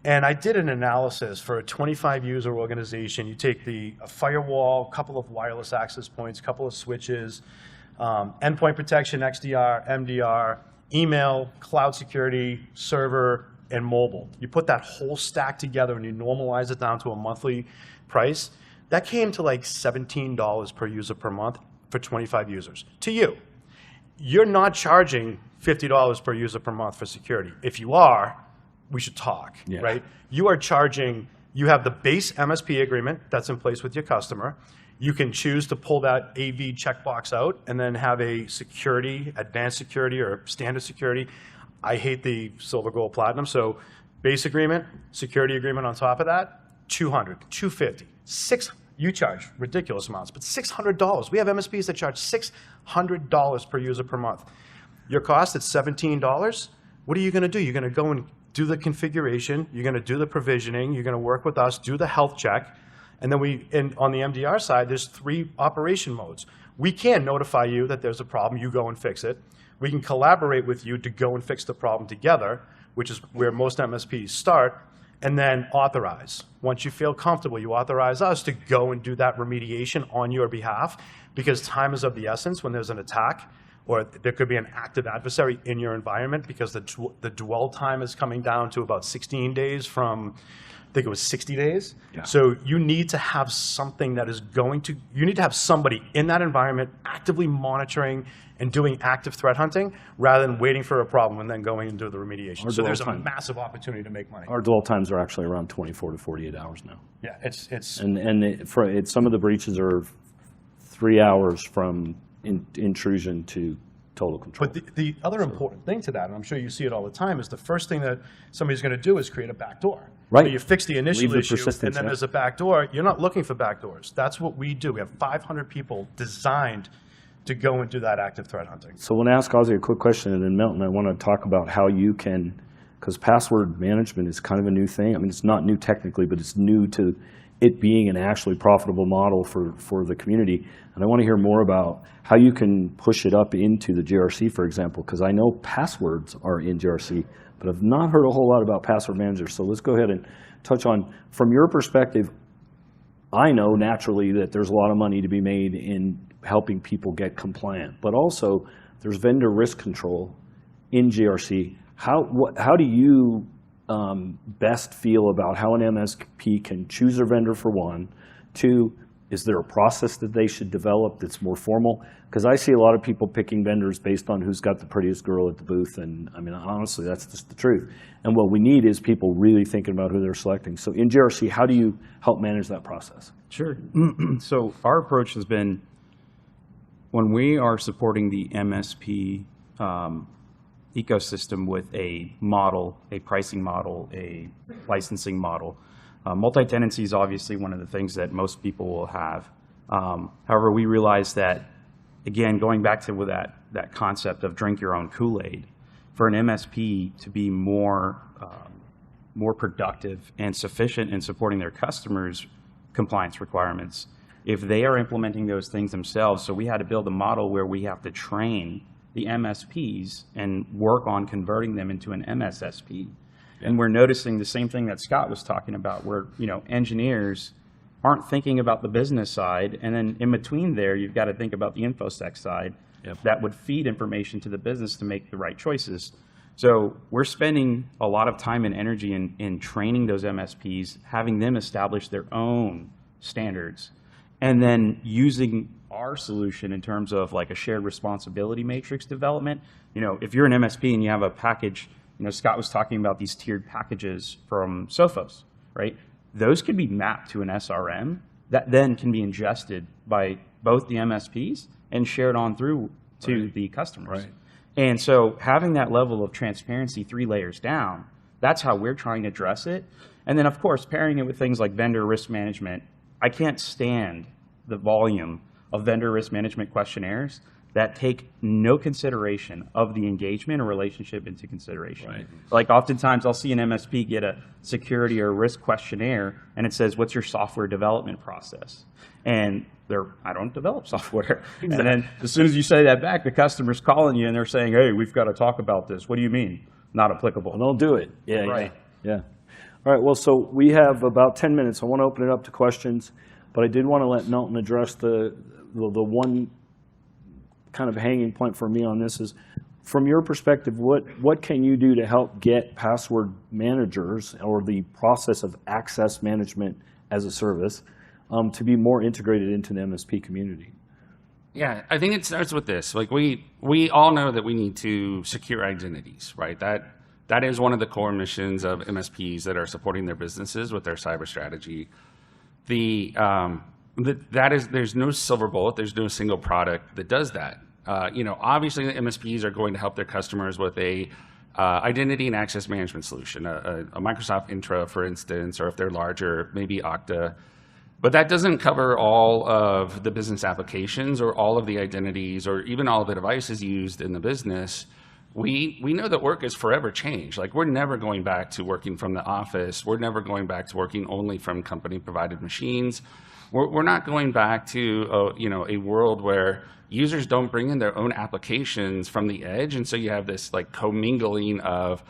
And I did an analysis for a 25-user organization. You take a firewall, a couple of wireless access points, a couple of switches, endpoint protection, XDR, MDR, email, cloud security, server, and mobile. You put that whole stack together and you normalize it down to a monthly price. That came to like $17 per user per month for 25 users. To you. You're not charging $50 per user per month for security. If you are, we should talk, right? You are charging, you have the base MSP agreement that's in place with your customer. You can choose to pull that AV checkbox out and then have a security, advanced security or standard security. I hate the silver, gold, platinum. So base agreement, security agreement on top of that, $200, $250, $600. You charge ridiculous amounts, but $600. We have MSPs that charge $600 per user per month. Your cost at $17. What are you going to do? You're going to go and do the configuration. You're going to do the provisioning. You're going to work with us, do the health check. And then on the MDR side, there's 3 operation modes. We can notify you that there's a problem. You go and fix it. We can collaborate with you to go and fix the problem together, which is where most MSPs start, and then authorize. Once you feel comfortable, you authorize us to go and do that remediation on your behalf, because time is of the essence when there's an attack, or there could be an active adversary in your environment, because the dwell time is coming down to about 16 days from, I think it was 60 days. Yeah. So you need to have something that is you need to have somebody in that environment actively monitoring and doing active threat hunting rather than waiting for a problem and then going and do the remediation. So there's a massive opportunity to make money. Our dwell times are actually around 24 to 48 hours now. Yeah, it's some of the breaches are 3 hours from intrusion to total control. But the other important thing to that, and I'm sure you see it all the time, is the first thing that somebody's going to do is create a backdoor. Right. So you fix the initial issue, and then there's a backdoor. You're not looking for backdoors. That's what we do. We have 500 people designed to go and do that active threat hunting. So I want to ask Ozzie a quick question, and then Melton, I want to talk about how you can, because password management is kind of a new thing. I mean, it's not new technically, but it's new to it being an actually profitable model for the community. And I want to hear more about how you can push it up into the GRC, for example, because I know passwords are in GRC, but I've not heard a whole lot about password managers. So let's go ahead and touch on, from your perspective, I know naturally that there's a lot of money to be made in helping people get compliant, but also there's vendor risk control in GRC. How do you best feel about how an MSP can choose their vendor for one, 2, Is there a process that they should develop that's more formal? Because I see a lot of people picking vendors based on who's got the prettiest girl at the booth, and I mean, honestly, that's just the truth. And what we need is people really thinking about who they're selecting. So in GRC, how do you help manage that process? Sure. So our approach has been, when we are supporting the MSP ecosystem with a model, a pricing model, a licensing model, multi-tenancy is obviously one of the things that most people will have. However, we realize that, again, going back to that concept of drink your own Kool-Aid, for an MSP to be more productive and sufficient in supporting their customers' compliance requirements, if they are implementing those things themselves, so we had to build a model where we have to train the MSPs and work on converting them into an MSSP. And we're noticing the same thing that Scott was talking about, where engineers aren't thinking about the business side, and then in between there, you've got to think about the InfoSec side that would feed information to the business to make the right choices. So we're spending a lot of time and energy in training those MSPs, having them establish their own standards, and then using our solution in terms of like a shared responsibility matrix development. If you're an MSP and you have a package, Scott was talking about these tiered packages from Sophos, right? Those could be mapped to an SRM that then can be ingested by both the MSPs and shared on through to the customers. Right. And so having that level of transparency 3 layers down, that's how we're trying to address it. And then, of course, pairing it with things like vendor risk management. I can't stand the volume of vendor risk management questionnaires that take no consideration of the engagement or relationship into consideration. Right. Like oftentimes I'll see an MSP get a security or risk questionnaire and it says, what's your software development process? And I don't develop software. And then as soon as you say that back, the customer's calling you and they're saying, hey, we've got to talk about this. What do you mean? Not applicable. Well, don't do it. Yeah, Right. Yeah. All right, well, so we have about 10 minutes. I want to open it up to questions, but I did want to let Melton address the one kind of hanging point for me on this is, from your perspective, what can you do to help get password managers or the process of access management as a service to be more integrated into the MSP community? Yeah, I think it starts with this. Like we all know that we need to secure identities, right? That is one of the core missions of MSPs that are supporting their businesses with their cyber strategy. There's no silver bullet. There's no single product that does that. Obviously the MSPs are going to help their customers with a identity and access management solution, a Microsoft Intra, for instance, or if they're larger, maybe Okta. But that doesn't cover all of the business applications or all of the identities or even all of the devices used in the business. We know that work is forever changed. Like, we're never going back to working from the office. We're never going back to working only from company-provided machines. We're not going back to a world where users don't bring in their own applications from the edge, and so you have this like commingling of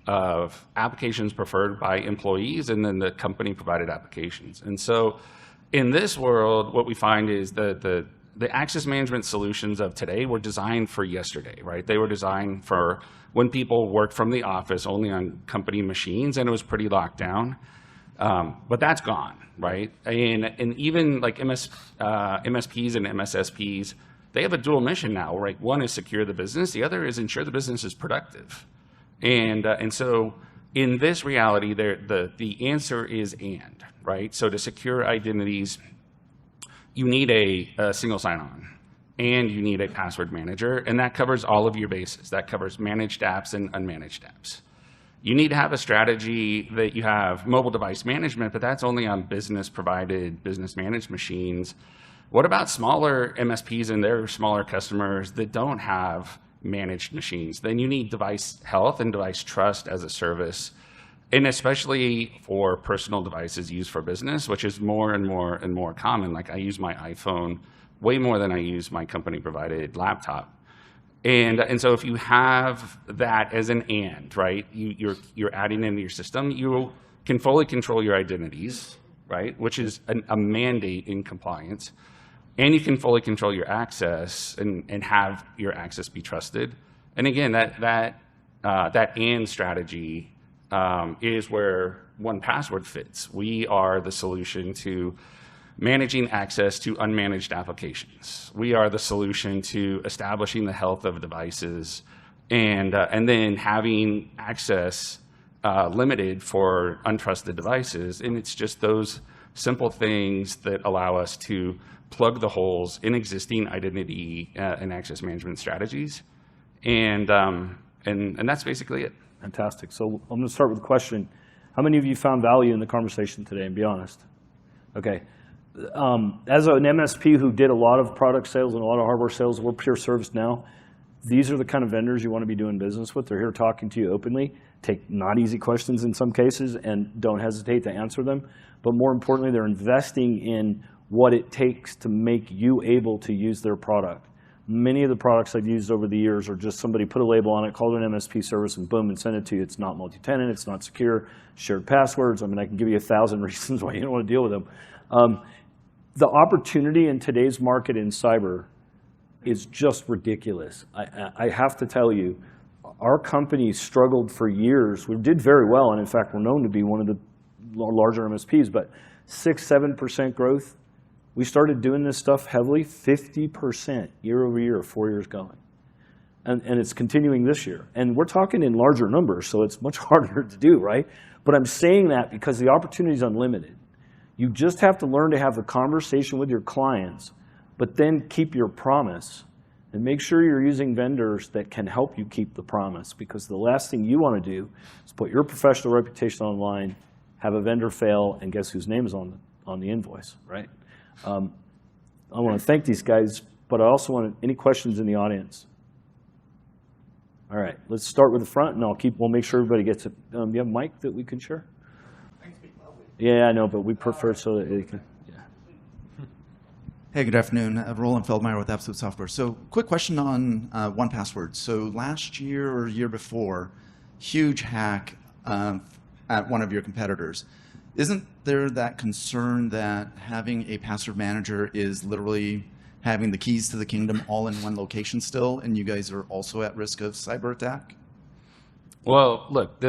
applications preferred by employees and then the company-provided applications. And so in this world, what we find is the access management solutions of today were designed for yesterday, right? They were designed for when people worked from the office only on company machines, and it was pretty locked down. But that's gone, right? And even like MSPs and MSSPs, they have a dual mission now, right? One is secure the business, the other is ensure the business is productive. And so in this reality, the answer is and, right? So to secure identities, you need a single sign-on, and you need a password manager, and that covers all of your bases. That covers managed apps and unmanaged apps. You need to have a strategy that you have mobile device management, but that's only on business-provided, business-managed machines. What about smaller MSPs and their smaller customers that don't have managed machines? Then you need device health and device trust as a service, and especially for personal devices used for business, which is more and more and more common. Like, I use my iPhone way more than I use my company-provided laptop. And so if you have that as an and, right, you're adding into your system, you can fully control your identities, right, which is a mandate in compliance, and you can fully control your access and have your access be trusted. And again, that and strategy is where 1Password fits. We are the solution to managing access to unmanaged applications. We are the solution to establishing the health of devices and then having access limited for untrusted devices. And it's just those simple things that allow us to plug the holes in existing identity and access management strategies. And that's basically it. Fantastic. So I'm going to start with a question. How many of you found value in the conversation today, and be honest? Okay. As an MSP who did a lot of product sales and a lot of hardware sales, we're pure service now. These are the kind of vendors you want to be doing business with. They're here talking to you openly. Take not easy questions in some cases and don't hesitate to answer them. But more importantly, they're investing in what it takes to make you able to use their product. Many of the products I've used over the years are just somebody put a label on it, called it an MSP service, and boom, and send it to you. It's not multi-tenant, it's not secure, shared passwords. I mean, I can give you 1,000 reasons why you don't want to deal with them. The opportunity in today's market in cyber is just ridiculous. I have to tell you, our company struggled for years. We did very well, and in fact, we're known to be one of the larger MSPs, but 6-7% growth. We started doing this stuff heavily, 50% year over year, 4 years going. And it's continuing this year. And we're talking in larger numbers, so it's much harder to do, right? But I'm saying that because the opportunity is unlimited. You just have to learn to have the conversation with your clients, but then keep your promise. And make sure you're using vendors that can help you keep the promise, because the last thing you want to do is put your professional reputation online, have a vendor fail, and guess whose name is on the invoice, right? I want to thank these guys, but I also want any questions in the audience. All right, let's start with the front, and we'll make sure everybody gets it. You have a mic that we can share? Yeah, I know, but we prefer so that they can. Yeah. Hey, good afternoon. Roland Feldmeyer with Absolute Software. So, quick question on 1Password. So, last year or year before, huge hack at one of your competitors. Isn't there that concern that having a password manager is literally having the keys to the kingdom all in one location still, and you guys are also at risk of cyber attack? Well, look,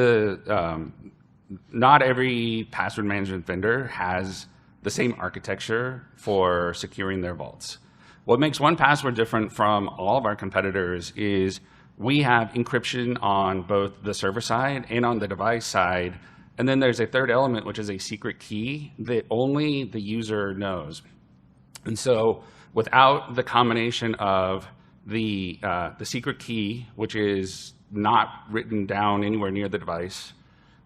not every password management vendor has the same architecture for securing their vaults. What makes 1Password different from all of our competitors is we have encryption on both the server side and on the device side. And then there's a third element, which is a secret key that only the user knows. And so without the combination of the secret key, which is not written down anywhere near the device,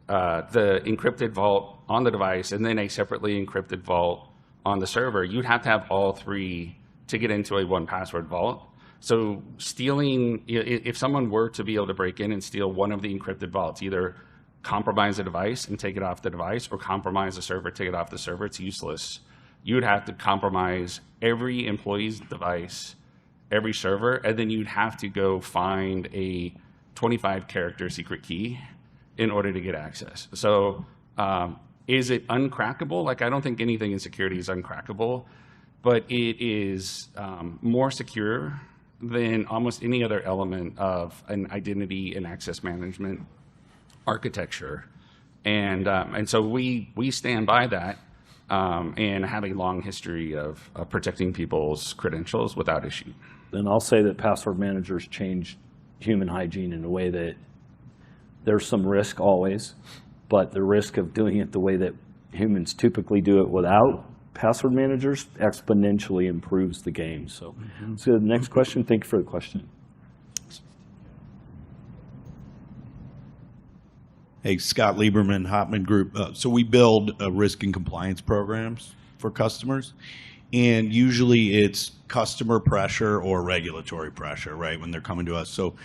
the encrypted vault on the device, and then a separately encrypted vault on the server, you'd have to have all three to get into a 1Password vault. So stealing, if someone were to be able to break in and steal one of the encrypted vaults, either compromise the device and take it off the device, or compromise the server, take it off the server, it's useless. You would have to compromise every employee's device, every server, and then you'd have to go find a 25-character secret key in order to get access. So is it uncrackable? Like, I don't think anything in security is uncrackable, but it is more secure than almost any other element of an identity and access management architecture. And so we stand by that and have a long history of protecting people's credentials without issue. Then I'll say that password managers change human hygiene in a way that there's some risk always, but the risk of doing it the way that humans typically do it without password managers exponentially improves the game. So, so the next question, thank you for the question. Hey, Scott Lieberman, Hotman Group. So we build risk and compliance programs for customers, and usually it's customer pressure or regulatory pressure, right, when they're coming to us. So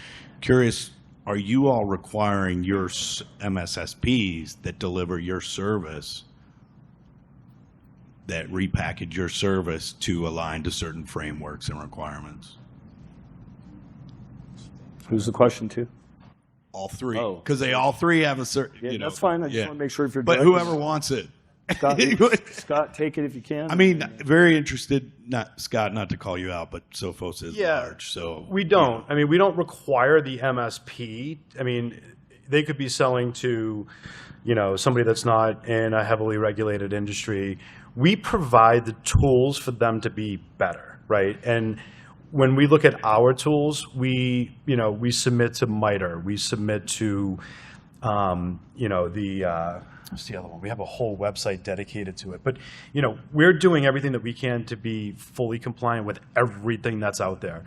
curious, are you all requiring your MSSPs that deliver your service, that repackage your service to align to certain frameworks and requirements? Who's the question to? All three, Oh. because they all three have a certain. Yeah, that's fine. I just want to make sure if you're. But doing whoever wants it. Scott, take it if you can. I mean, very interested. Not Scott, not to call you out, but Sophos is large, so We don't. I mean, we don't require the MSP. I mean, they could be selling to, somebody that's not in a heavily regulated industry. we provide the tools for them to be better, right? And when we look at our tools, we submit to MITRE, we submit to, what's the other one? We have a whole website dedicated to it. But, we're doing everything that we can to be fully compliant with everything that's out there.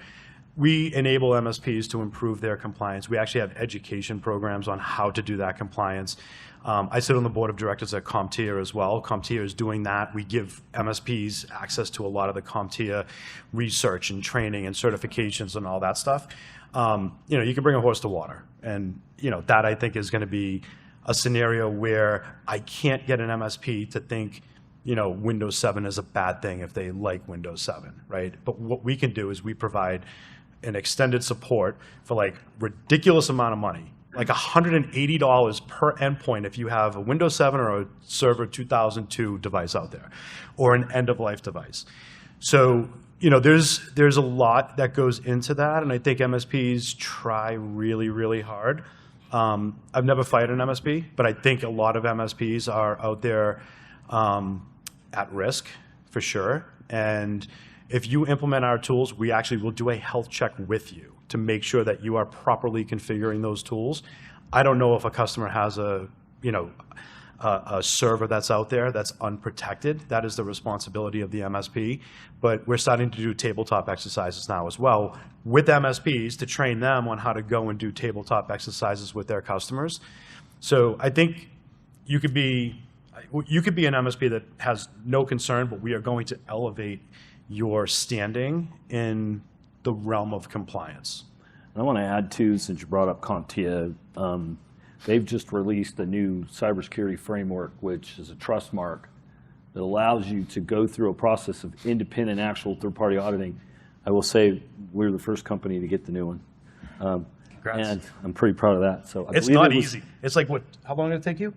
We enable MSPs to improve their compliance. We actually have education programs on how to do that compliance. I sit on the board of directors at CompTIA as well. CompTIA is doing that. We give MSPs access to a lot of the CompTIA research and training and certifications and all that stuff. You can bring a horse to water. And, that I think is going to be a scenario where I can't get an MSP to think, Windows 7 is a bad thing if they like Windows 7, right? But what we can do is we provide an extended support for like ridiculous amount of money, like $180 per endpoint if you have a Windows 7 or a Server 2002 device out there, or an end-of-life device. So, there's a lot that goes into that, and I think MSPs try really, really hard. I've never fired an MSP, but I think a lot of MSPs are out there at risk, for sure. And if you implement our tools, we actually will do a health check with you to make sure that you are properly configuring those tools. I don't know if a customer has a server that's out there that's unprotected. That is the responsibility of the MSP. But we're starting to do tabletop exercises now as well with MSPs to train them on how to go and do tabletop exercises with their customers. So I think you could be an MSP that has no concern, but we are going to elevate your standing in the realm of compliance. I want to add too, since you brought up CompTIA, they've just released a new cybersecurity framework, which is a trust mark that allows you to go through a process of independent, actual third-party auditing. I will say we're the first company to get the new one. Congrats. And I'm pretty proud of that. So it's not easy. It's like, what? How long did it take you?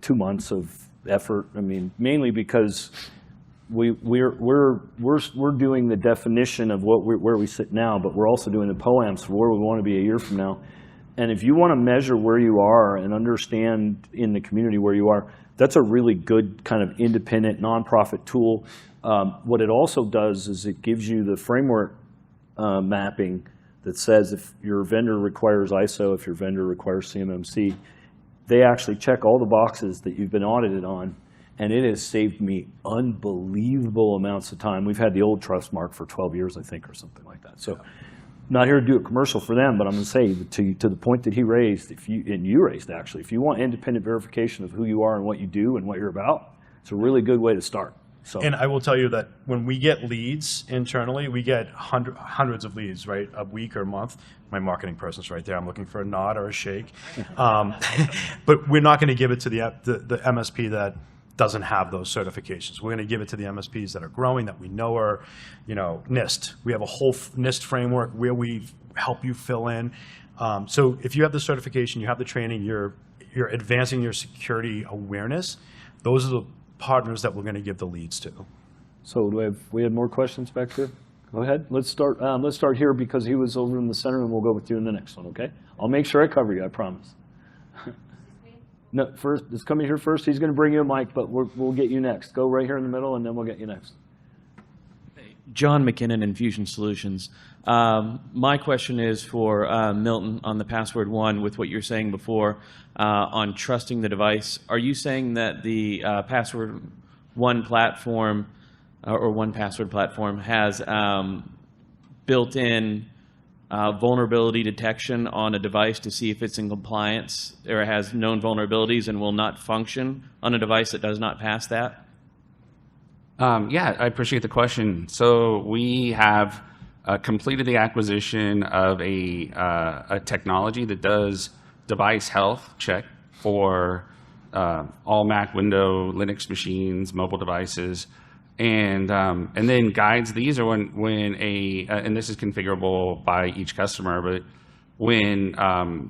2 months of effort. I mean, mainly because we're doing the definition of where we sit now, but we're also doing the POAMs for where we want to be a year from now. And if you want to measure where you are and understand in the community where you are, that's a really good kind of independent nonprofit tool. What it also does is it gives you the framework mapping that says if your vendor requires ISO, if your vendor requires CMMC, they actually check all the boxes that you've been audited on. And it has saved me unbelievable amounts of time. We've had the old trust mark for 12 years, I think, or something like that. So not here to do a commercial for them, but I'm going to say to the point that he raised, and you raised actually, if you want independent verification of who you are and what you do and what you're about, it's a really good way to start. So. And I will tell you that when we get leads internally, we get hundreds of leads, right, a week or a month. My marketing person's right there. I'm looking for a nod or a shake. But we're not going to give it to the MSP that doesn't have those certifications. We're going to give it to the MSPs that are growing, that we know are, NIST. We have a whole NIST framework where we help you fill in. So if you have the certification, you have the training, you're advancing your security awareness, those are the partners that we're going to give the leads to. So we had more questions back there? Go ahead. Let's start here because he was over in the center, and we'll go with you in the next one, okay? I'll make sure I cover you, I promise. No, first, it's coming here first. He's going to bring you a mic, but we'll get you next. Go right here in the middle, and then we'll get you next. John McKinnon, Infusion Solutions. My question is for Milton on the password one with what you were saying before on trusting the device. Are you saying that the password one platform or one password platform has built-in vulnerability detection on a device to see if it's in compliance or has known vulnerabilities and will not function on a device that does not pass that? Yeah, I appreciate the question. So we have completed the acquisition of a technology that does device health check for all Mac, Windows, Linux machines, mobile devices, and then guides these are when and this is configurable by each customer, but when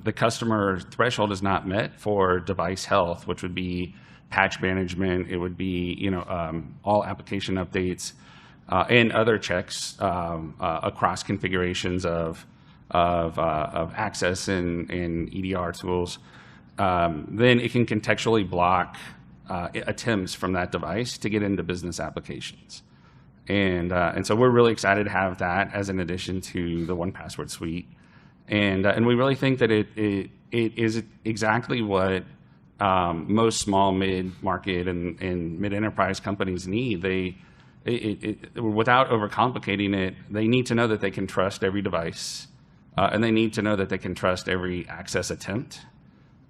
the customer threshold is not met for device health, which would be patch management, it would be all application updates and other checks across configurations of access and EDR tools. Then it can contextually block attempts from that device to get into business applications. And so we're really excited to have that as an addition to the 1Password suite. And we really think that it is exactly what most small, mid-market, and mid-enterprise companies need. Without overcomplicating it, they need to know that they can trust every device, and they need to know that they can trust every access attempt.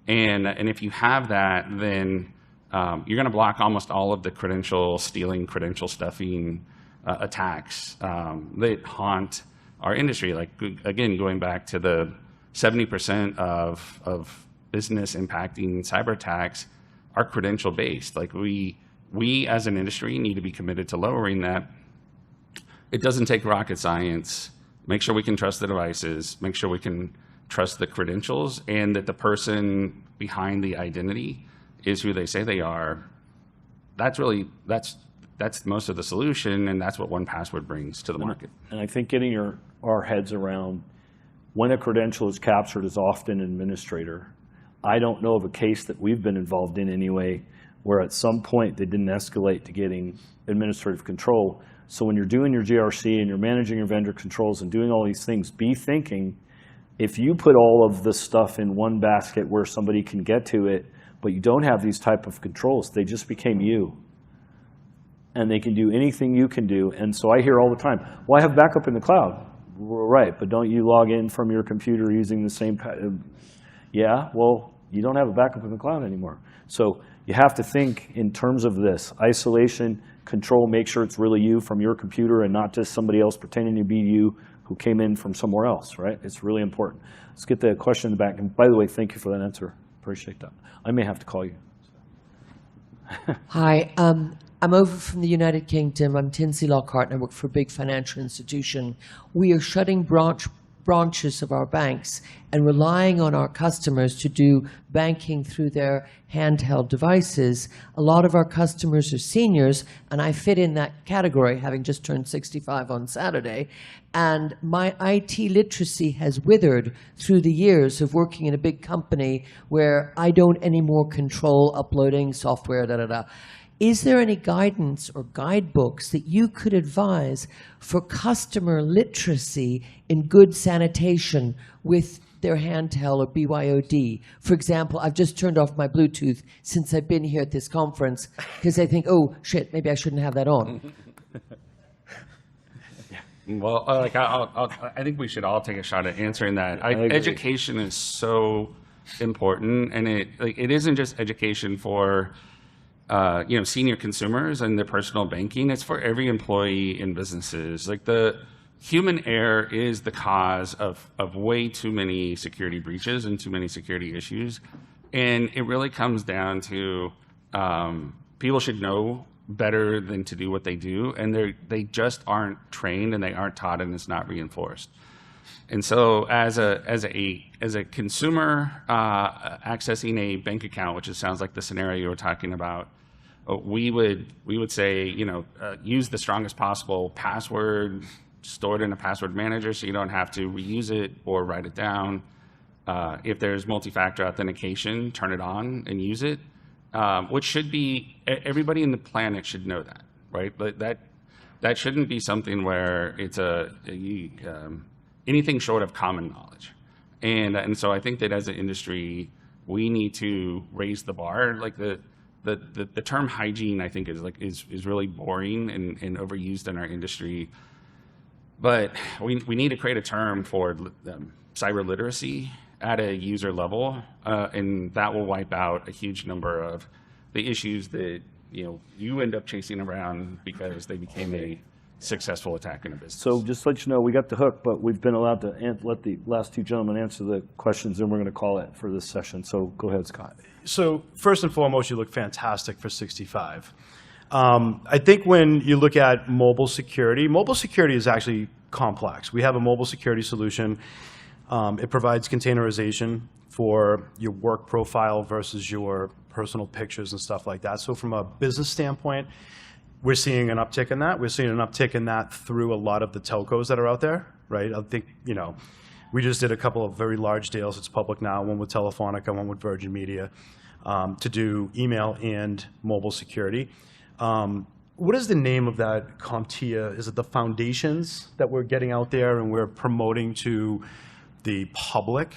And if you have that, then you're going to block almost all of the credential stealing, credential stuffing attacks that haunt our industry. Like, again, going back to the 70% of business impacting cyber attacks are credential based. Like, we as an industry need to be committed to lowering that. It doesn't take rocket science. Make sure we can trust the devices, make sure we can trust the credentials, and that the person behind the identity is who they say they are. That's most of the solution, and that's what 1Password brings to the market. And I think getting our heads around when a credential is captured as often an administrator. I don't know of a case that we've been involved in anyway, where at some point they didn't escalate to getting administrative control. So when you're doing your GRC and you're managing your vendor controls and doing all these things, be thinking, if you put all of this stuff in one basket where somebody can get to it, but you don't have these type of controls, they just became you. And they can do anything you can do. And so I hear all the time, well, I have backup in the cloud. Right, but don't you log in from your computer using the same, yeah, well, you don't have a backup in the cloud anymore. So you have to think in terms of this. Isolation, control, make sure it's really you from your computer and not just somebody else pretending to be you who came in from somewhere else, right? It's really important. Let's get the question in the back. And by the way, thank you for that answer. Appreciate that. I may have to call you. Hi, I'm over from the United Kingdom. I'm Tinsley Lockhart, and I work for a big financial institution. We are shutting branches of our banks and relying on our customers to do banking through their handheld devices. A lot of our customers are seniors, and I fit in that category, having just turned 65 on Saturday. And my IT literacy has withered through the years of working in a big company where I don't anymore control uploading software, da-da-da. Is there any guidance or guidebooks that you could advise for customer literacy in good sanitation with their handheld or BYOD? For example, I've just turned off my Bluetooth since I've been here at this conference because I think, oh, shit, maybe I shouldn't have that on. Well, I think we should all take a shot at answering that. Education is so important, and it isn't just education for senior consumers and their personal banking. It's for every employee in businesses. Like, the human error is the cause of way too many security breaches and too many security issues. And it really comes down to people should know better than to do what they do, and they just aren't trained, and they aren't taught, and it's not reinforced. And so as a consumer accessing a bank account, which sounds like the scenario you were talking about, we would say, use the strongest possible password, store it in a password manager so you don't have to reuse it or write it down. If there's multi-factor authentication, turn it on and use it, which should be, everybody in the planet should know that, right? But that shouldn't be something where it's anything short of common knowledge. And so I think that as an industry, we need to raise the bar. Like, the term hygiene, I think, is really boring and overused in our industry. But we need to create a term for cyber literacy at a user level, and that will wipe out a huge number of the issues that you end up chasing around because they became a successful attack in a business. So just to let you know, we got the hook, but we've been allowed to let the last two gentlemen answer the questions, and we're going to call it for this session. So go ahead, Scott. So first and foremost, you look fantastic for 65. I think when you look at mobile security is actually complex. We have a mobile security solution. It provides containerization for your work profile versus your personal pictures and stuff like that. So from a business standpoint, we're seeing an uptick in that. We're seeing an uptick in that through a lot of the telcos that are out there, right? I think, we just did a couple of very large deals. It's public now, one with Telefonica, one with Virgin Media. to do email and mobile security. What is the name of that CompTIA? Is it the foundations that we're getting out there and we're promoting to the public?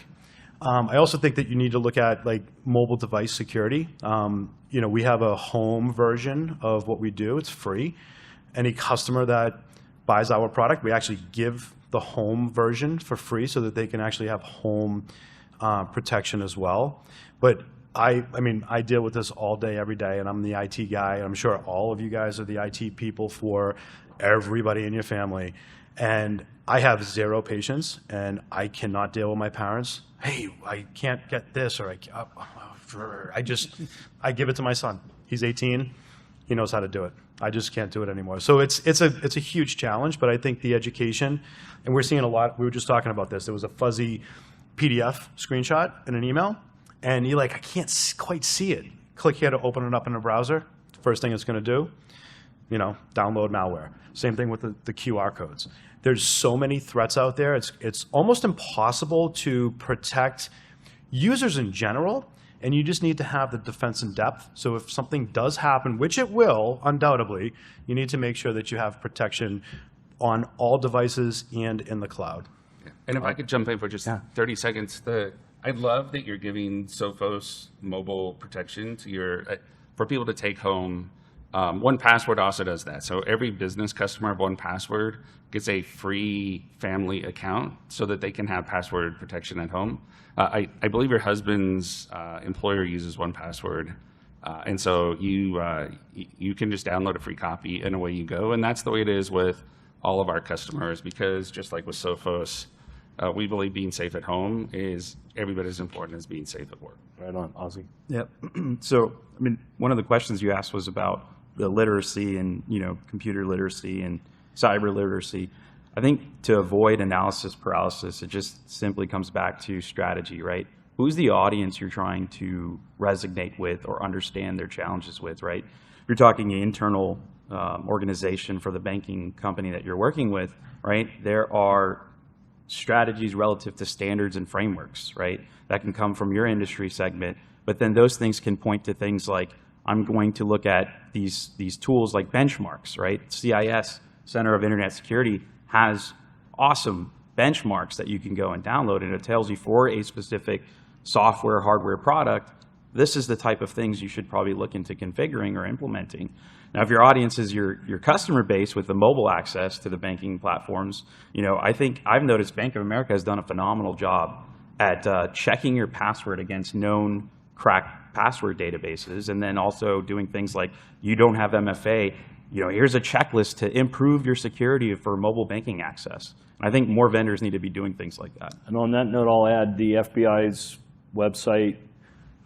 I also think that you need to look at like mobile device security. You know, we have a home version of what we do. It's free. Any customer that buys our product, we actually give the home version for free so that they can actually have home protection as well. But I mean, I deal with this all day, every day, and I'm the IT guy. I'm sure all of you guys are the IT people for everybody in your family. And I have zero patience, and I cannot deal with my parents. Hey, I can't get this, or I give it to my son. He's 18. He knows how to do it. I just can't do it anymore. So it's a huge challenge, but I think the education, and we're seeing a lot. We were just talking about this. There was a fuzzy PDF screenshot in an email, and you're like, I can't quite see it. Click here to open it up in a browser. First thing it's going to do, you know, download malware. Same thing with the QR codes. There's so many threats out there. It's almost impossible to protect users in general, and you just need to have the defense in depth. So if something does happen, which it will, undoubtedly, you need to make sure that you have protection on all devices and in the cloud. And if I could jump in for just 30 seconds, I love that you're giving Sophos mobile protection to for people to take home. 1Password also does that. So every business customer of 1Password gets a free family account so that they can have password protection at home. I believe your husband's employer uses 1Password. And so you can just download a free copy and away you go. And that's the way it is with all of our customers, because just like with Sophos, we believe being safe at home is every bit as important as being safe at work. Right on, Ozzie. Yep. So, I mean, one of the questions you asked was about the literacy and, you know, computer literacy and cyber literacy. I think to avoid analysis paralysis, it just simply comes back to strategy, right? Who's the audience you're trying to resonate with or understand their challenges with, right? If you're talking an internal organization for the banking company that you're working with, right? There are strategies relative to standards and frameworks, right? That can come from your industry segment, but then those things can point to things like, I'm going to look at these tools like benchmarks, right? CIS, Center of Internet Security, has awesome benchmarks that you can go and download, and it tells you for a specific software, hardware product, this is the type of things you should probably look into configuring or implementing. Now, if your audience is your customer base with the mobile access to the banking platforms, you know, I think I've noticed Bank of America has done a phenomenal job at checking your password against known cracked password databases, and then also doing things like, you don't have MFA, you know, here's a checklist to improve your security for mobile banking access. And I think more vendors need to be doing things like that. And on that note, I'll add the FBI's website,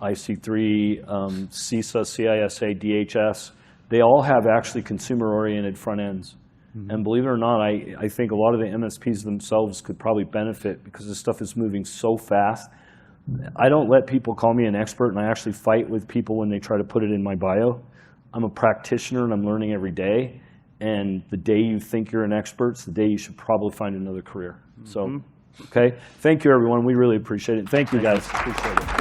IC3, CISA, CISA, DHS. They all have actually consumer-oriented front ends. Mm-hmm. And believe it or not, I think a lot of the MSPs themselves could probably benefit because this stuff is moving so fast. I don't let people call me an expert, and I actually fight with people when they try to put it in my bio. I'm a practitioner, and I'm learning every day. And the day you think you're an expert is the day you should probably find another career. So, okay. Thank you, everyone. We really appreciate it. Thank you, guys. Appreciate it.